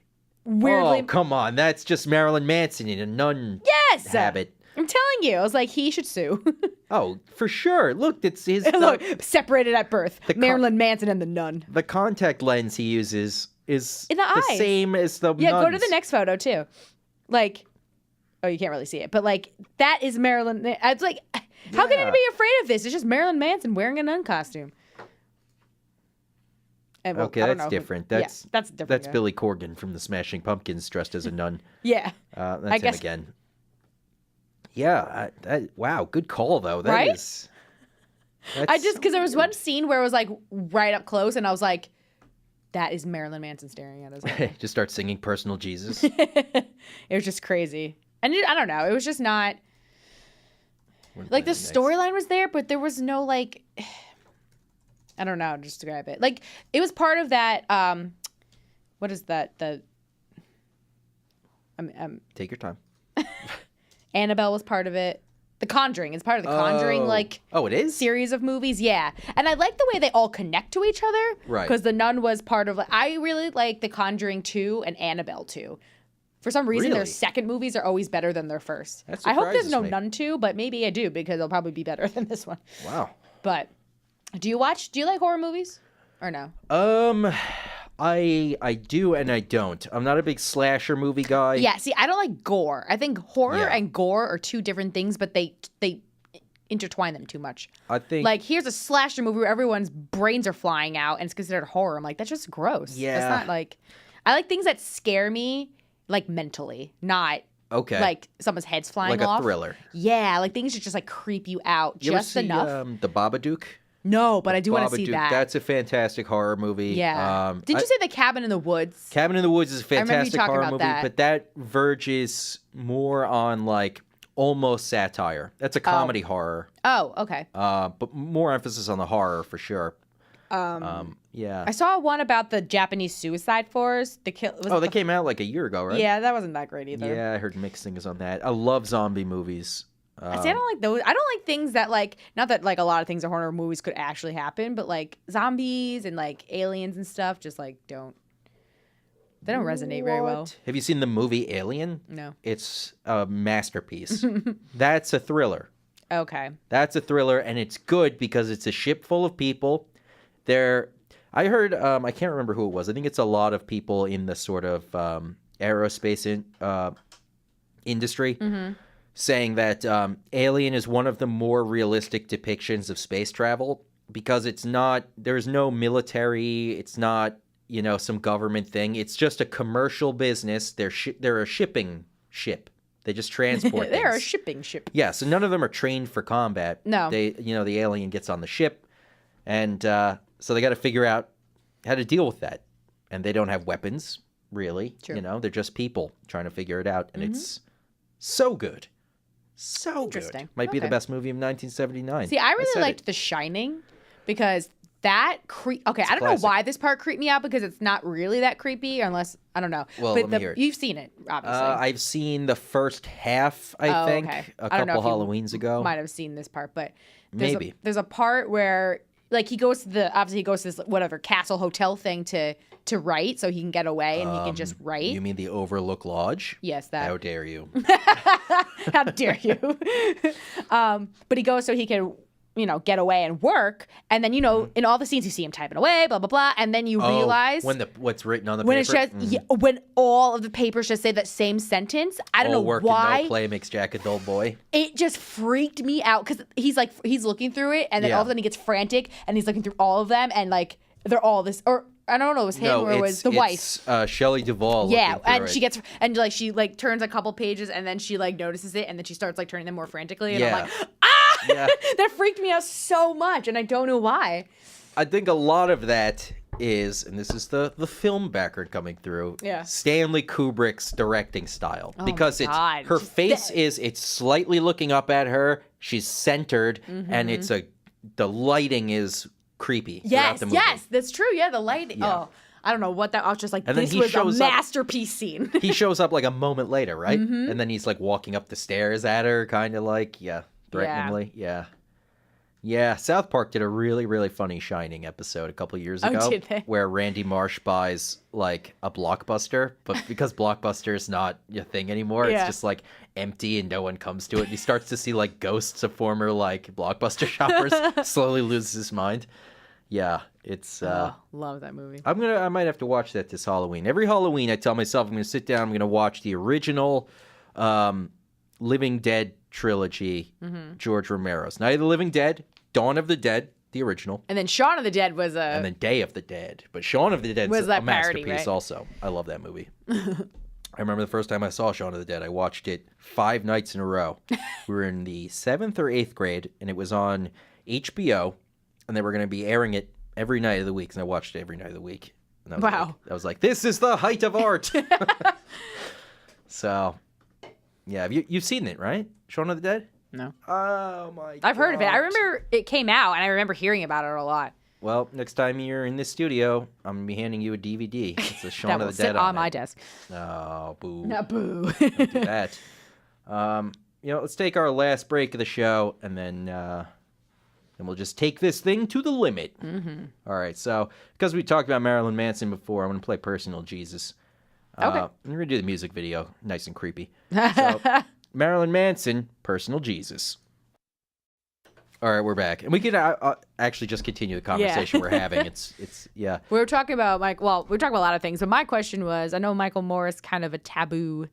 Weirdly. Oh, come on. That's just Marilyn Manson in a nun Yes! habit. I'm telling you. I was like, he should sue. Oh, for sure. Look, it's his. Look, separated at birth. The Marilyn Manson and the nun. The contact lens he uses is In the eyes. same as the Yeah, go to nuns. the next photo, too. Oh, you can't really see it. But, that is Marilyn. It's like, how can Yeah. you be afraid of this? It's just Marilyn Manson wearing a nun costume. And, Okay, I don't that's know who- different. yeah, That's that's a different. That's guy. Billy Corgan from the Smashing Pumpkins dressed as a nun. Yeah. That's I him guess- again. Yeah, wow, good call though. That Right? is- I that's just, so because there was weird. one scene where it was right up close, and I was like, that is Marilyn Manson staring at us. Just start singing "Personal Jesus." It was just crazy. And I don't know. It was just not. Wouldn't The that be nice? storyline was there, but there was no, I don't know how to describe it. It was part of that, what is that? Take your time. Annabelle was part of it. The Conjuring is part of the Conjuring, Oh, it is. series of movies. Yeah. And I like the way they all connect to each other. Right. Because the Nun was part of, I really like The Conjuring 2 and Annabelle 2. For some reason, their Really? second movies are always better than their first. That I hope there's surprises no me. Nun 2, but maybe I do because it'll probably be better than this one. Wow. But do you like horror movies or no? I do and I don't. I'm not a big slasher movie guy. Yeah, see, I don't like gore. I think horror Yeah. and gore are two different things, but they intertwine them too much. I think. Here's a slasher movie where everyone's brains are flying out and it's considered horror. I'm like, that's just gross. Yeah. That's not I like things that scare me mentally, not Okay. someone's head's flying like a off. thriller. Yeah, things that just creep you out You ever just see, enough. The Babadook? No, but I do want to see Babadook, that. That's a fantastic horror movie. Yeah. Did you say The Cabin in the Woods? Cabin in the Woods is a remember you fantastic talking horror about movie, that. but that verges more on almost satire. That's a comedy horror, Oh, okay. but more emphasis on the horror for sure. Yeah. I saw one about the Japanese suicide force. They came out like a year ago, right? Yeah, that wasn't that great either. Yeah, I heard mixed things on that. I love zombie movies. See, I don't like those. I don't like things that like, not that like a lot of things in horror movies could actually happen, but like zombies and like aliens and stuff just like they don't resonate very well. Have you seen the movie Alien? No. It's a masterpiece. That's a thriller. Okay. That's a thriller, and it's good because it's a ship full of people. I heard, I can't remember who it was. I think it's a lot of people in the sort of aerospace industry saying that Alien is one of the more realistic depictions of space travel because there's no military, it's not, some government thing. It's just a commercial business. They're a shipping ship. They just transport They're a things. shipping ship. Yeah, so none of them are trained for combat. No. The alien gets on the ship, and so they got to figure out how to deal with that. And they don't have weapons, really. True. They're just people trying to figure it out, and it's so good. So Interesting. good. Might be the Okay. best movie of 1979. See, I really said liked it. The Shining because that Okay, I don't classic. know why this part creeped me out because it's not really that creepy unless I don't know. Well, but let me hear it. You've seen it, obviously. I've seen the first half, I think, okay. a I don't know couple if you Halloweens ago. Might have seen this part, but Maybe. there's a part where like he goes to this whatever castle hotel thing to write so he can get away and he can just write. You mean the Overlook Lodge? Yes, that. How dare you? How dare you? But he goes so he can, get away and work. And then, in all the scenes you see him typing away, blah, blah, blah. And then you realize what's written on the when paper? it says, when all of the papers just say that same sentence, I don't All know work why. and no play makes Jack a dull boy. It just freaked me out because he's looking through it and then all of a sudden he gets frantic and he's looking through all of them and like they're all this, or I don't know, it was him or it was the wife. Shelley Duvall. Yeah, looking through and it. she gets and like she like turns a couple pages and then she like notices it and then she starts like turning them more frantically and I'm like, Yeah. that freaked me out so much and I don't know why. I think a lot of that is, and this is the film background coming through, Yeah. Stanley Kubrick's directing style. Oh because my God. her Just face it's slightly looking up at her, she's centered, and the lighting is creepy throughout Yes, the movie. yes, that's true. Yeah, the lighting. Yeah. Oh, I don't know what that. I was just like, And then this he was a shows up- masterpiece scene. He shows up like a moment later, right? And then he's like walking up the stairs at her, kind of like, threateningly. Yeah, South Park did a really, really funny Shining episode a couple years Oh, ago did they? where Randy Marsh buys like a Blockbuster, but because Blockbuster is not a thing anymore, Yeah. it's just like empty and no one comes to it. And he starts to see like ghosts of former like Blockbuster shoppers, slowly loses his mind. Yeah, it's Love that movie. I might have to watch that this Halloween. Every Halloween I tell myself I'm going to sit down, I'm going to watch the original Living Dead trilogy, George Romero's Night of the Living Dead, Dawn of the Dead, the original, And then Shaun of the Dead was and then Day of the Dead. But Shaun of the Dead's Was a that parody, masterpiece right? also. I love that movie. I remember the first time I saw Shaun of the Dead, I watched it 5 nights in a row. We were in the 7th or 8th grade, and it was on HBO, and they were going to be airing it every night of the week, and I watched it every night of the week. And I was Wow. like, I was like, this is the height of art. So, yeah, you've seen it, right? Shaun of the Dead? No. Oh my! I've heard of it. I God. remember it came out, and I remember hearing about it a lot. Well, next time you're in this studio, I'm gonna be handing you a DVD. It's a Shaun That of will the sit Dead on it. my desk. Oh, boo! Boo. Don't do that. Let's take our last break of the show, and then we'll just take this thing to the limit. Mm-hmm. All right. So, because we talked about Marilyn Manson before, I'm gonna play "Personal Jesus." Okay. We're gonna do the music video, nice and creepy. So, Marilyn Manson, "Personal Jesus." All right, we're back, and we could actually just continue the conversation we're having. It's yeah. We were talking about we were talking about a lot of things, but my question was, I know Michael Moore is kind of a taboo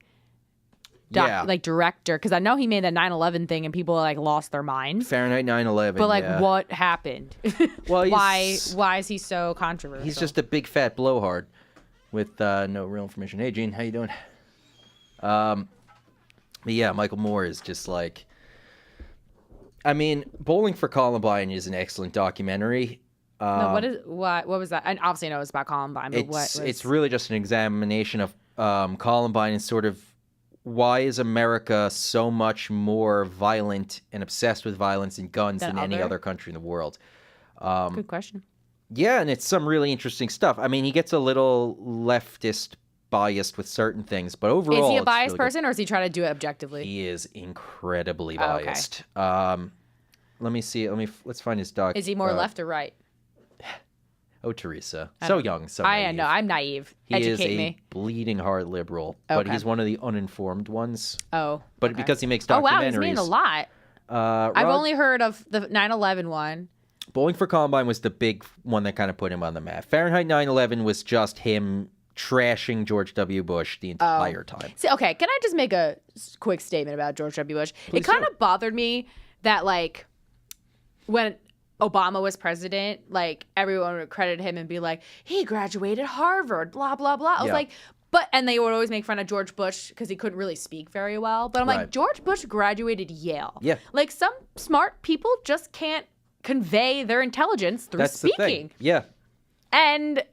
director, because I know he made that 9/11 thing and people like lost their mind. Fahrenheit 9/11. But like, yeah. what happened? Well, why is he so controversial? He's just a big fat blowhard with no real information. Hey, Gene, how you doing? But yeah, Michael Moore is just like, I mean, Bowling for Columbine is an excellent documentary. No, what was that? And obviously, I know it's about Columbine, but It's really just an examination of Columbine and sort of why is America so much more violent and obsessed with violence and guns than any other? other country in the world. Good question. Yeah, and it's some really interesting stuff. I mean, he gets a little leftist biased with certain things, but overall, Is he a it's biased really good. person, or is he trying to do it objectively? He is incredibly Oh, okay. biased. Let me see. Let's find his doc. Is he more left or right? Oh, Teresa, so young, so I naive. know. I'm naive. He is Educate a me. bleeding heart liberal, but Okay. he's one of the uninformed ones. Oh. But okay. because he makes Oh, documentaries. wow. He's made a lot. I've Rod only heard of the 9/11 one. Bowling for Columbine was the big one that kind of put him on the map. Fahrenheit 9/11 was just him trashing George W. Bush the entire time. See, okay, can I just make a quick statement about George W. Bush? It kind of bothered me that, like, when Obama was president, like, everyone would credit him and be like, he graduated Harvard, blah, blah, blah. I was Yeah. like, and they would always make fun of George Bush because he couldn't really speak very well. But I'm Right. like, George Bush graduated Yale. Yeah. Like, some smart people just can't convey their intelligence through That's speaking. the thing. Yeah. And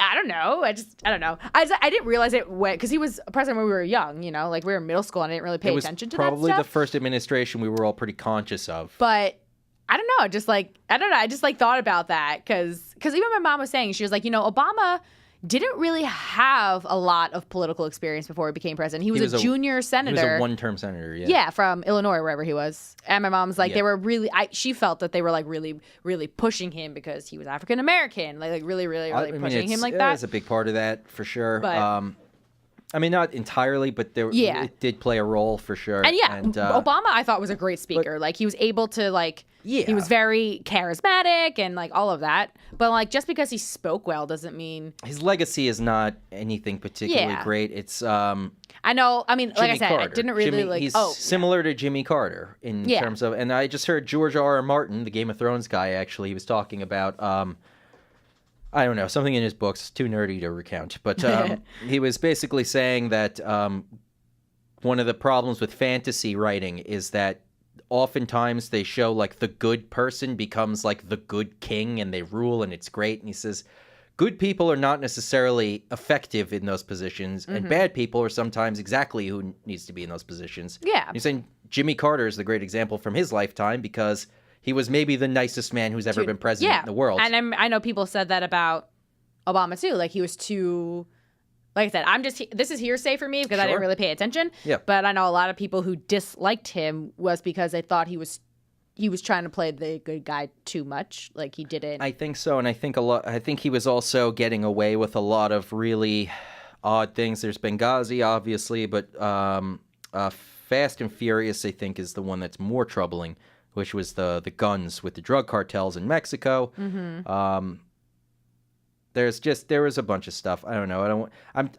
I don't know. I don't know. I didn't realize it went because he was president when we were young, you know, like we were in middle school and I didn't really pay It was attention to probably that the stuff. first administration we were all pretty conscious of. But I don't know. Just like, I don't know. I just like thought about that because even my mom was saying, she was like, you know, Obama didn't really have a lot of political experience before he became president. He was a junior senator. He was a one-term senator, yeah. Yeah, from Illinois, wherever he was. And my mom's like, Yeah. they were really, she felt that they were like really, really pushing him because he was African American, like really, really, really pushing him like that. That's a big part of that, for sure. But- I mean, not entirely, but Yeah. it did play a role, for sure. And yeah, Obama, I thought was a great speaker. Like he was able to he was very charismatic and like all of that. But like just because he spoke well doesn't mean his legacy is not anything particularly Yeah. great. It's I know. I mean, like I Jimmy said, Carter. I didn't really He's Oh, similar to Jimmy Carter in Yeah. terms of, and I just heard George R.R. Martin, the Game of Thrones guy, actually, he was talking about, I don't know, something in his books, too nerdy to recount, but he was basically saying that one of the problems with fantasy writing is that oftentimes they show like the good person becomes like the good king and they rule and it's great. And he says, good people are not necessarily effective in those positions, and bad people are sometimes exactly who needs to be in those positions. Yeah. And he's saying Jimmy Carter is the great example from his lifetime because he was maybe the nicest man who's ever been president in the world. And I know people said that about Obama too. Like he was too, like I said, this is hearsay for me because I didn't Sure. really pay attention. Yeah. But I know a lot of people who disliked him was because they thought he was trying to play the good guy too much. Like he didn't. I think so, and I think he was also getting away with a lot of really odd things. There's Benghazi, obviously, but Fast and Furious, I think, is the one that's more troubling, which was the guns with the drug cartels in Mexico. There was a bunch of stuff. I don't know.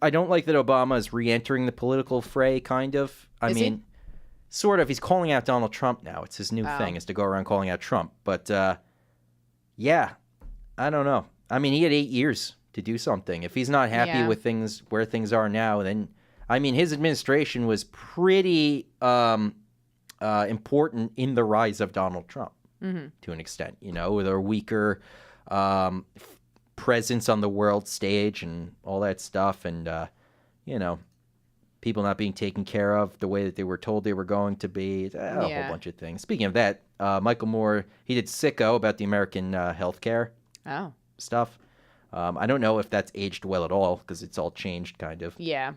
I don't like that Obama is re-entering the political fray. Kind of. I Is he? mean, sort of. He's calling out Donald Trump now. It's his new thing, is to go around calling out Trump. But yeah, I don't know. I mean, he had 8 years to do something. If he's not happy Yeah. with where things are now, then I mean, his administration was pretty important in the rise of Donald Trump to an extent. You know, with a weaker presence on the world stage and all that stuff, and you know, people not being taken care of the way that they were told they were going to be, a whole bunch of things. Speaking of that, Michael Moore, he did Sicko about the American healthcare Oh. stuff. I don't know if that's aged well at all because it's all changed, kind of. Yeah.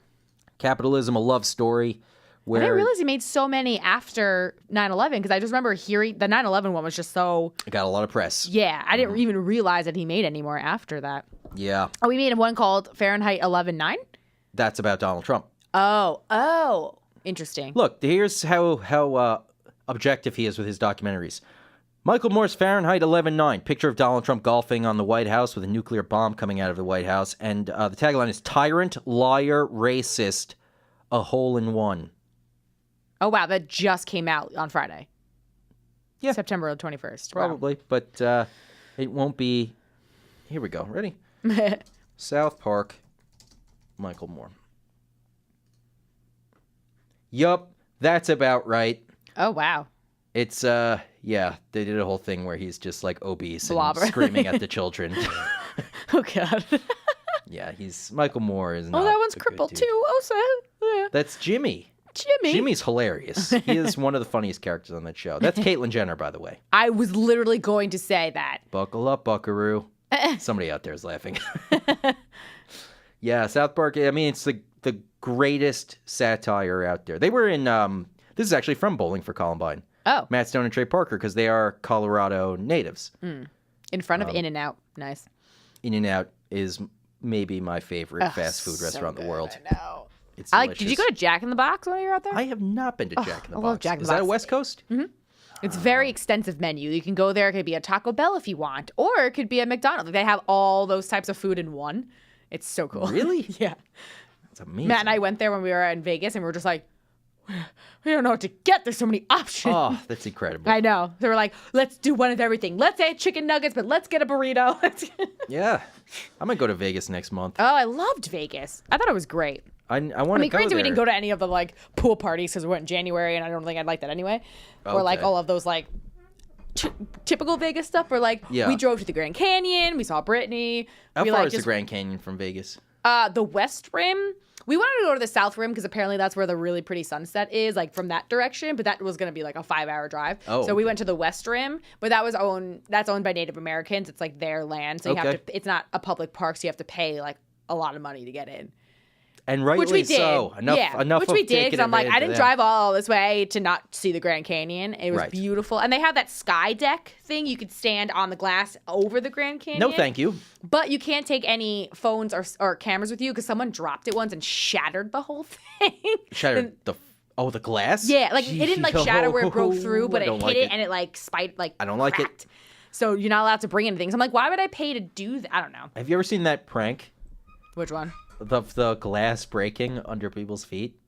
Capitalism, a love story. I Where didn't realize he made so many after 9/11 because I just remember hearing the 9/11 one was just so. it got a lot of press. Yeah, I didn't even realize that he made any more after that. Yeah, Oh, we made one called Fahrenheit 11/9. that's about Donald Trump. Oh, interesting. Look, here's how objective he is with his documentaries. Michael Moore's Fahrenheit 11/9, picture of Donald Trump golfing on the White House with a nuclear bomb coming out of the White House, and the tagline is "Tyrant, liar, racist, a hole in one." Oh wow, that just came out on Friday. Yeah. September 21st. Wow. Probably, but it won't be. Here we go. Ready? South Park, Michael Moore. Yup, that's about right. Oh wow. It's yeah, they did a whole thing where he's just like obese Blobber. and screaming at the children. Oh god. Yeah, Michael Moore is not Oh, that one's a good crippled dude. too. Oh, so yeah. That's Jimmy. Jimmy. Jimmy's hilarious. He is one of the funniest characters on that show. That's Caitlyn Jenner, by the way. I was literally going to say that. Buckle up, buckaroo. Somebody out there is laughing. Yeah, South Park. I mean, it's the greatest satire out there. They were in. This is actually from Bowling for Columbine. Oh. Matt Stone and Trey Parker, because they are Colorado natives. In front of In-N-Out. Nice. In-N-Out is maybe my favorite fast food restaurant in the world. I know. It's I delicious. did you go to Jack in the Box when you were out there? I have not been to Jack in the I Box. love Jack in the Is that a Box. West Coast? Mm-hmm. It's very extensive menu. You can go there. It could be a Taco Bell if you want, or it could be a McDonald's. Like, they have all those types of food in one. It's so cool. Really? Yeah. That's amazing. Matt and I went there when we were in Vegas, and we were just like, we don't know what to get. There's so many options. Oh, that's incredible. I know. They were like, let's do one of everything. Let's eat chicken nuggets, but let's get a burrito. Yeah. I'm going to go to Vegas next month. Oh, I loved Vegas. I thought it was great. I want to I go mean, granted, there. we didn't go to any of the like pool parties because we went in January, and I don't think I'd like that anyway. Or like Okay. all of those like typical Vegas stuff. Where like Yeah. we drove to the Grand Canyon, we saw Britney. How we, far like, is the just- Grand Canyon from Vegas? The West Rim. We wanted to go to the South Rim because apparently that's where the really pretty sunset is, like from that direction. But that was going to be like a 5-hour drive. Oh, so we okay. went to the West Rim, but that's owned by Native Americans. It's like their land, so you have Okay. to. It's not a public park, so you have to pay like a lot of money to get in. And rightly Which we did. so. Enough which of we did taking because I'm like, advantage I of didn't them. drive all this way to not see the Grand Canyon. It was Right. beautiful, and they have that sky deck thing. You could stand on the glass over the Grand Canyon. No, thank you. But you can't take any phones or cameras with you because someone dropped it once and shattered the whole thing. Shattered the glass? Yeah, like it didn't like shatter where it broke through, but I it don't hit like it and it like I don't like it. cracked. So you're not allowed to bring anything. So I'm like, why would I pay to do that? I don't know. Have you ever seen that prank? Which one? The glass breaking under people's feet?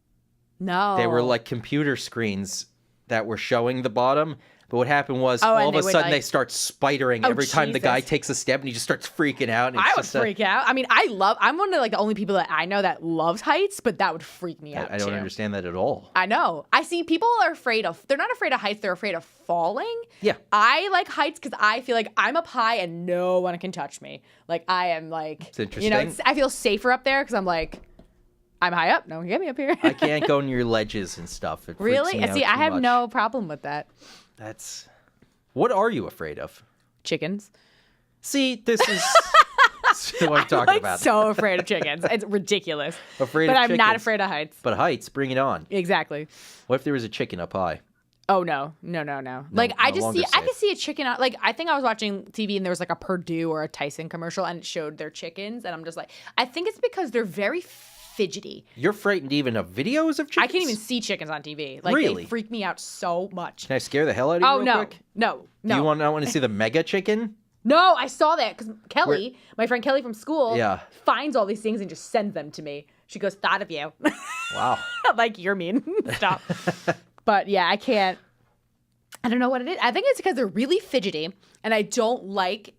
No. They were like computer screens that were showing the bottom. But what happened was Oh, and all of they a would, sudden like- they start spidering Oh, every time the guy Jesus. takes a step and he just starts freaking out. And it's I would just a- freak out. I mean, I'm one of like the only people that I know that loves heights, but that would freak me out I don't too. understand that at all. I know. I see people are they're not afraid of heights, they're afraid of falling. Yeah. I like heights because I feel like I'm up high and no one can touch me. Like I am like, It's interesting. I feel safer up there because I'm like, I'm high up. No one can get me up here. I can't go near ledges and stuff. It freaks Really? me out See, I too have much. no problem with that. That's... What are you afraid of? Chickens. See, this is what I'm talking Like about. so afraid of chickens. It's ridiculous. Afraid but of I'm not chickens. afraid of heights. But heights, bring it on. Exactly. What if there was a chicken up high? Oh no. Like I no just longer see I safe. could see a chicken out like I think I was watching TV and there was like a Purdue or a Tyson commercial and it showed their chickens and I'm just like I think it's because they're very fidgety. You're frightened even of videos of chickens? I can't even see chickens on TV. Like Really? they freak me out so much. Can I scare the hell out of you Oh real no. quick? No. Do you want to see the mega chicken? No, I saw that because Kelly, my friend Kelly from school, Yeah. finds all these things and just sends them to me. She goes, "Thought of you." Wow. Like you're mean. Stop. But yeah, I can't. I don't know what it is. I think it's because they're really fidgety, and I don't like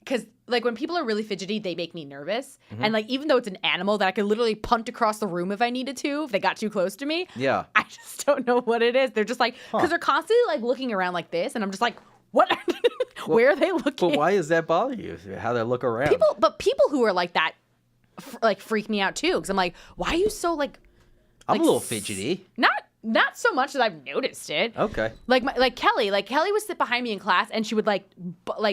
because like when people are really fidgety, they make me nervous. Mm-hmm. And like even though it's an animal that I could literally punt across the room if I needed to, if they got too close to me, Yeah. I just don't know what it is. They're just like because they're constantly like looking around like this, and I'm just like, what? Where are they looking? But why does that bother you? How they look around? People who are like that, like freak me out too. Because I'm like, why are you so like? I'm like, a little fidgety. Not so much that I've noticed it. Okay. Like Kelly would sit behind me in class and she would like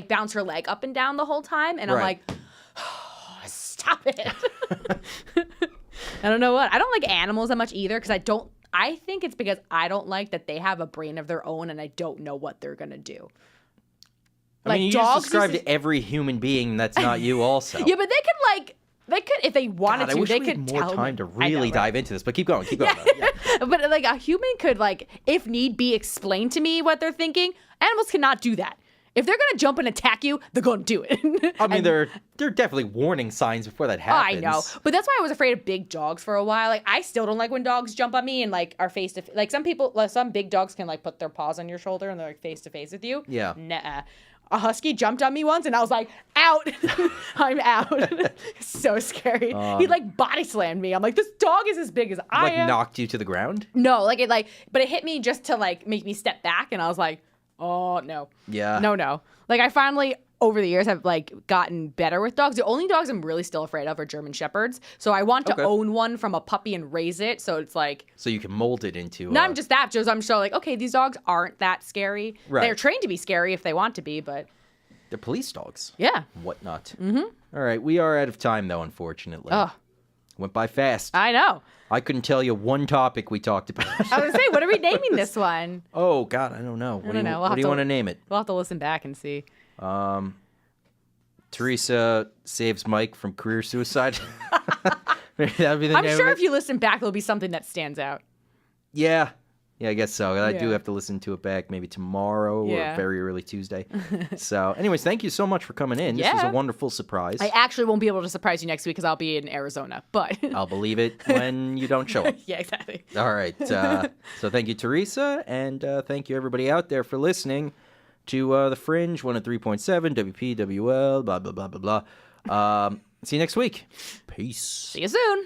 bounce her leg up and down the whole time, and I'm Right. like, oh, stop it. I don't know what. I don't like animals that much either because I think it's because I don't like that they have a brain of their own and I don't know what they're gonna do. I mean, you just described every human being that's not you also. Yeah, but they could if they wanted God, I to. wish They we could had more tell time me. to I know, really right? dive into this, but keep going. Yeah. But like a human could like, if need be, explain to me what they're thinking. Animals cannot do that. If they're gonna jump and attack you, they're gonna do it. I mean, there are definitely warning signs before that I happens. know, but that's why I was afraid of big dogs for a while. Like I still don't like when dogs jump on me and like are face to face. Like some big dogs can like put their paws on your shoulder and they're like face to face with you. Yeah. Nuh-uh. A husky jumped on me once and I was like, out. I'm out. So scary. He like body slammed me. I'm like, this dog is as big as I Like am. knocked you to the ground? No, but it hit me just to like make me step back, and I was like, oh no, Yeah. no. Like I finally over the years have like gotten better with dogs. The only dogs I'm really still afraid of are German Shepherds. So I want to Okay. own one from a puppy and raise it. So it's like So you can mold it into. not just that, just I'm so like, okay, these dogs aren't that scary. Right. They're trained to be scary if they want to be, but They're police dogs. Yeah. Whatnot. Mm-hmm. All right, we are out of time, though, unfortunately. Oh, Went by fast. I know. I couldn't tell you one topic we talked about. I was going to say, what are we naming this one? Oh, God, I don't know. What don't know. We'll do have you to- want to name it? We'll have to listen back and see. Teresa saves Mike from career suicide. Maybe that'd be the I'm name sure of if it. you listen back, there'll be something that stands out. Yeah, I guess so. I do Yeah. have to listen to it back maybe tomorrow Yeah. or very early Tuesday. So, anyways, thank you so much for coming in. This was a Yeah. wonderful surprise. I actually won't be able to surprise you next week because I'll be in Arizona, but... I'll believe it when you don't show up. yeah, exactly. All right. So thank you, Teresa, and thank you, everybody out there, for listening to The Fringe, 103.7, WPWL, blah, blah, blah, blah, blah. See you next week. Peace. See you soon.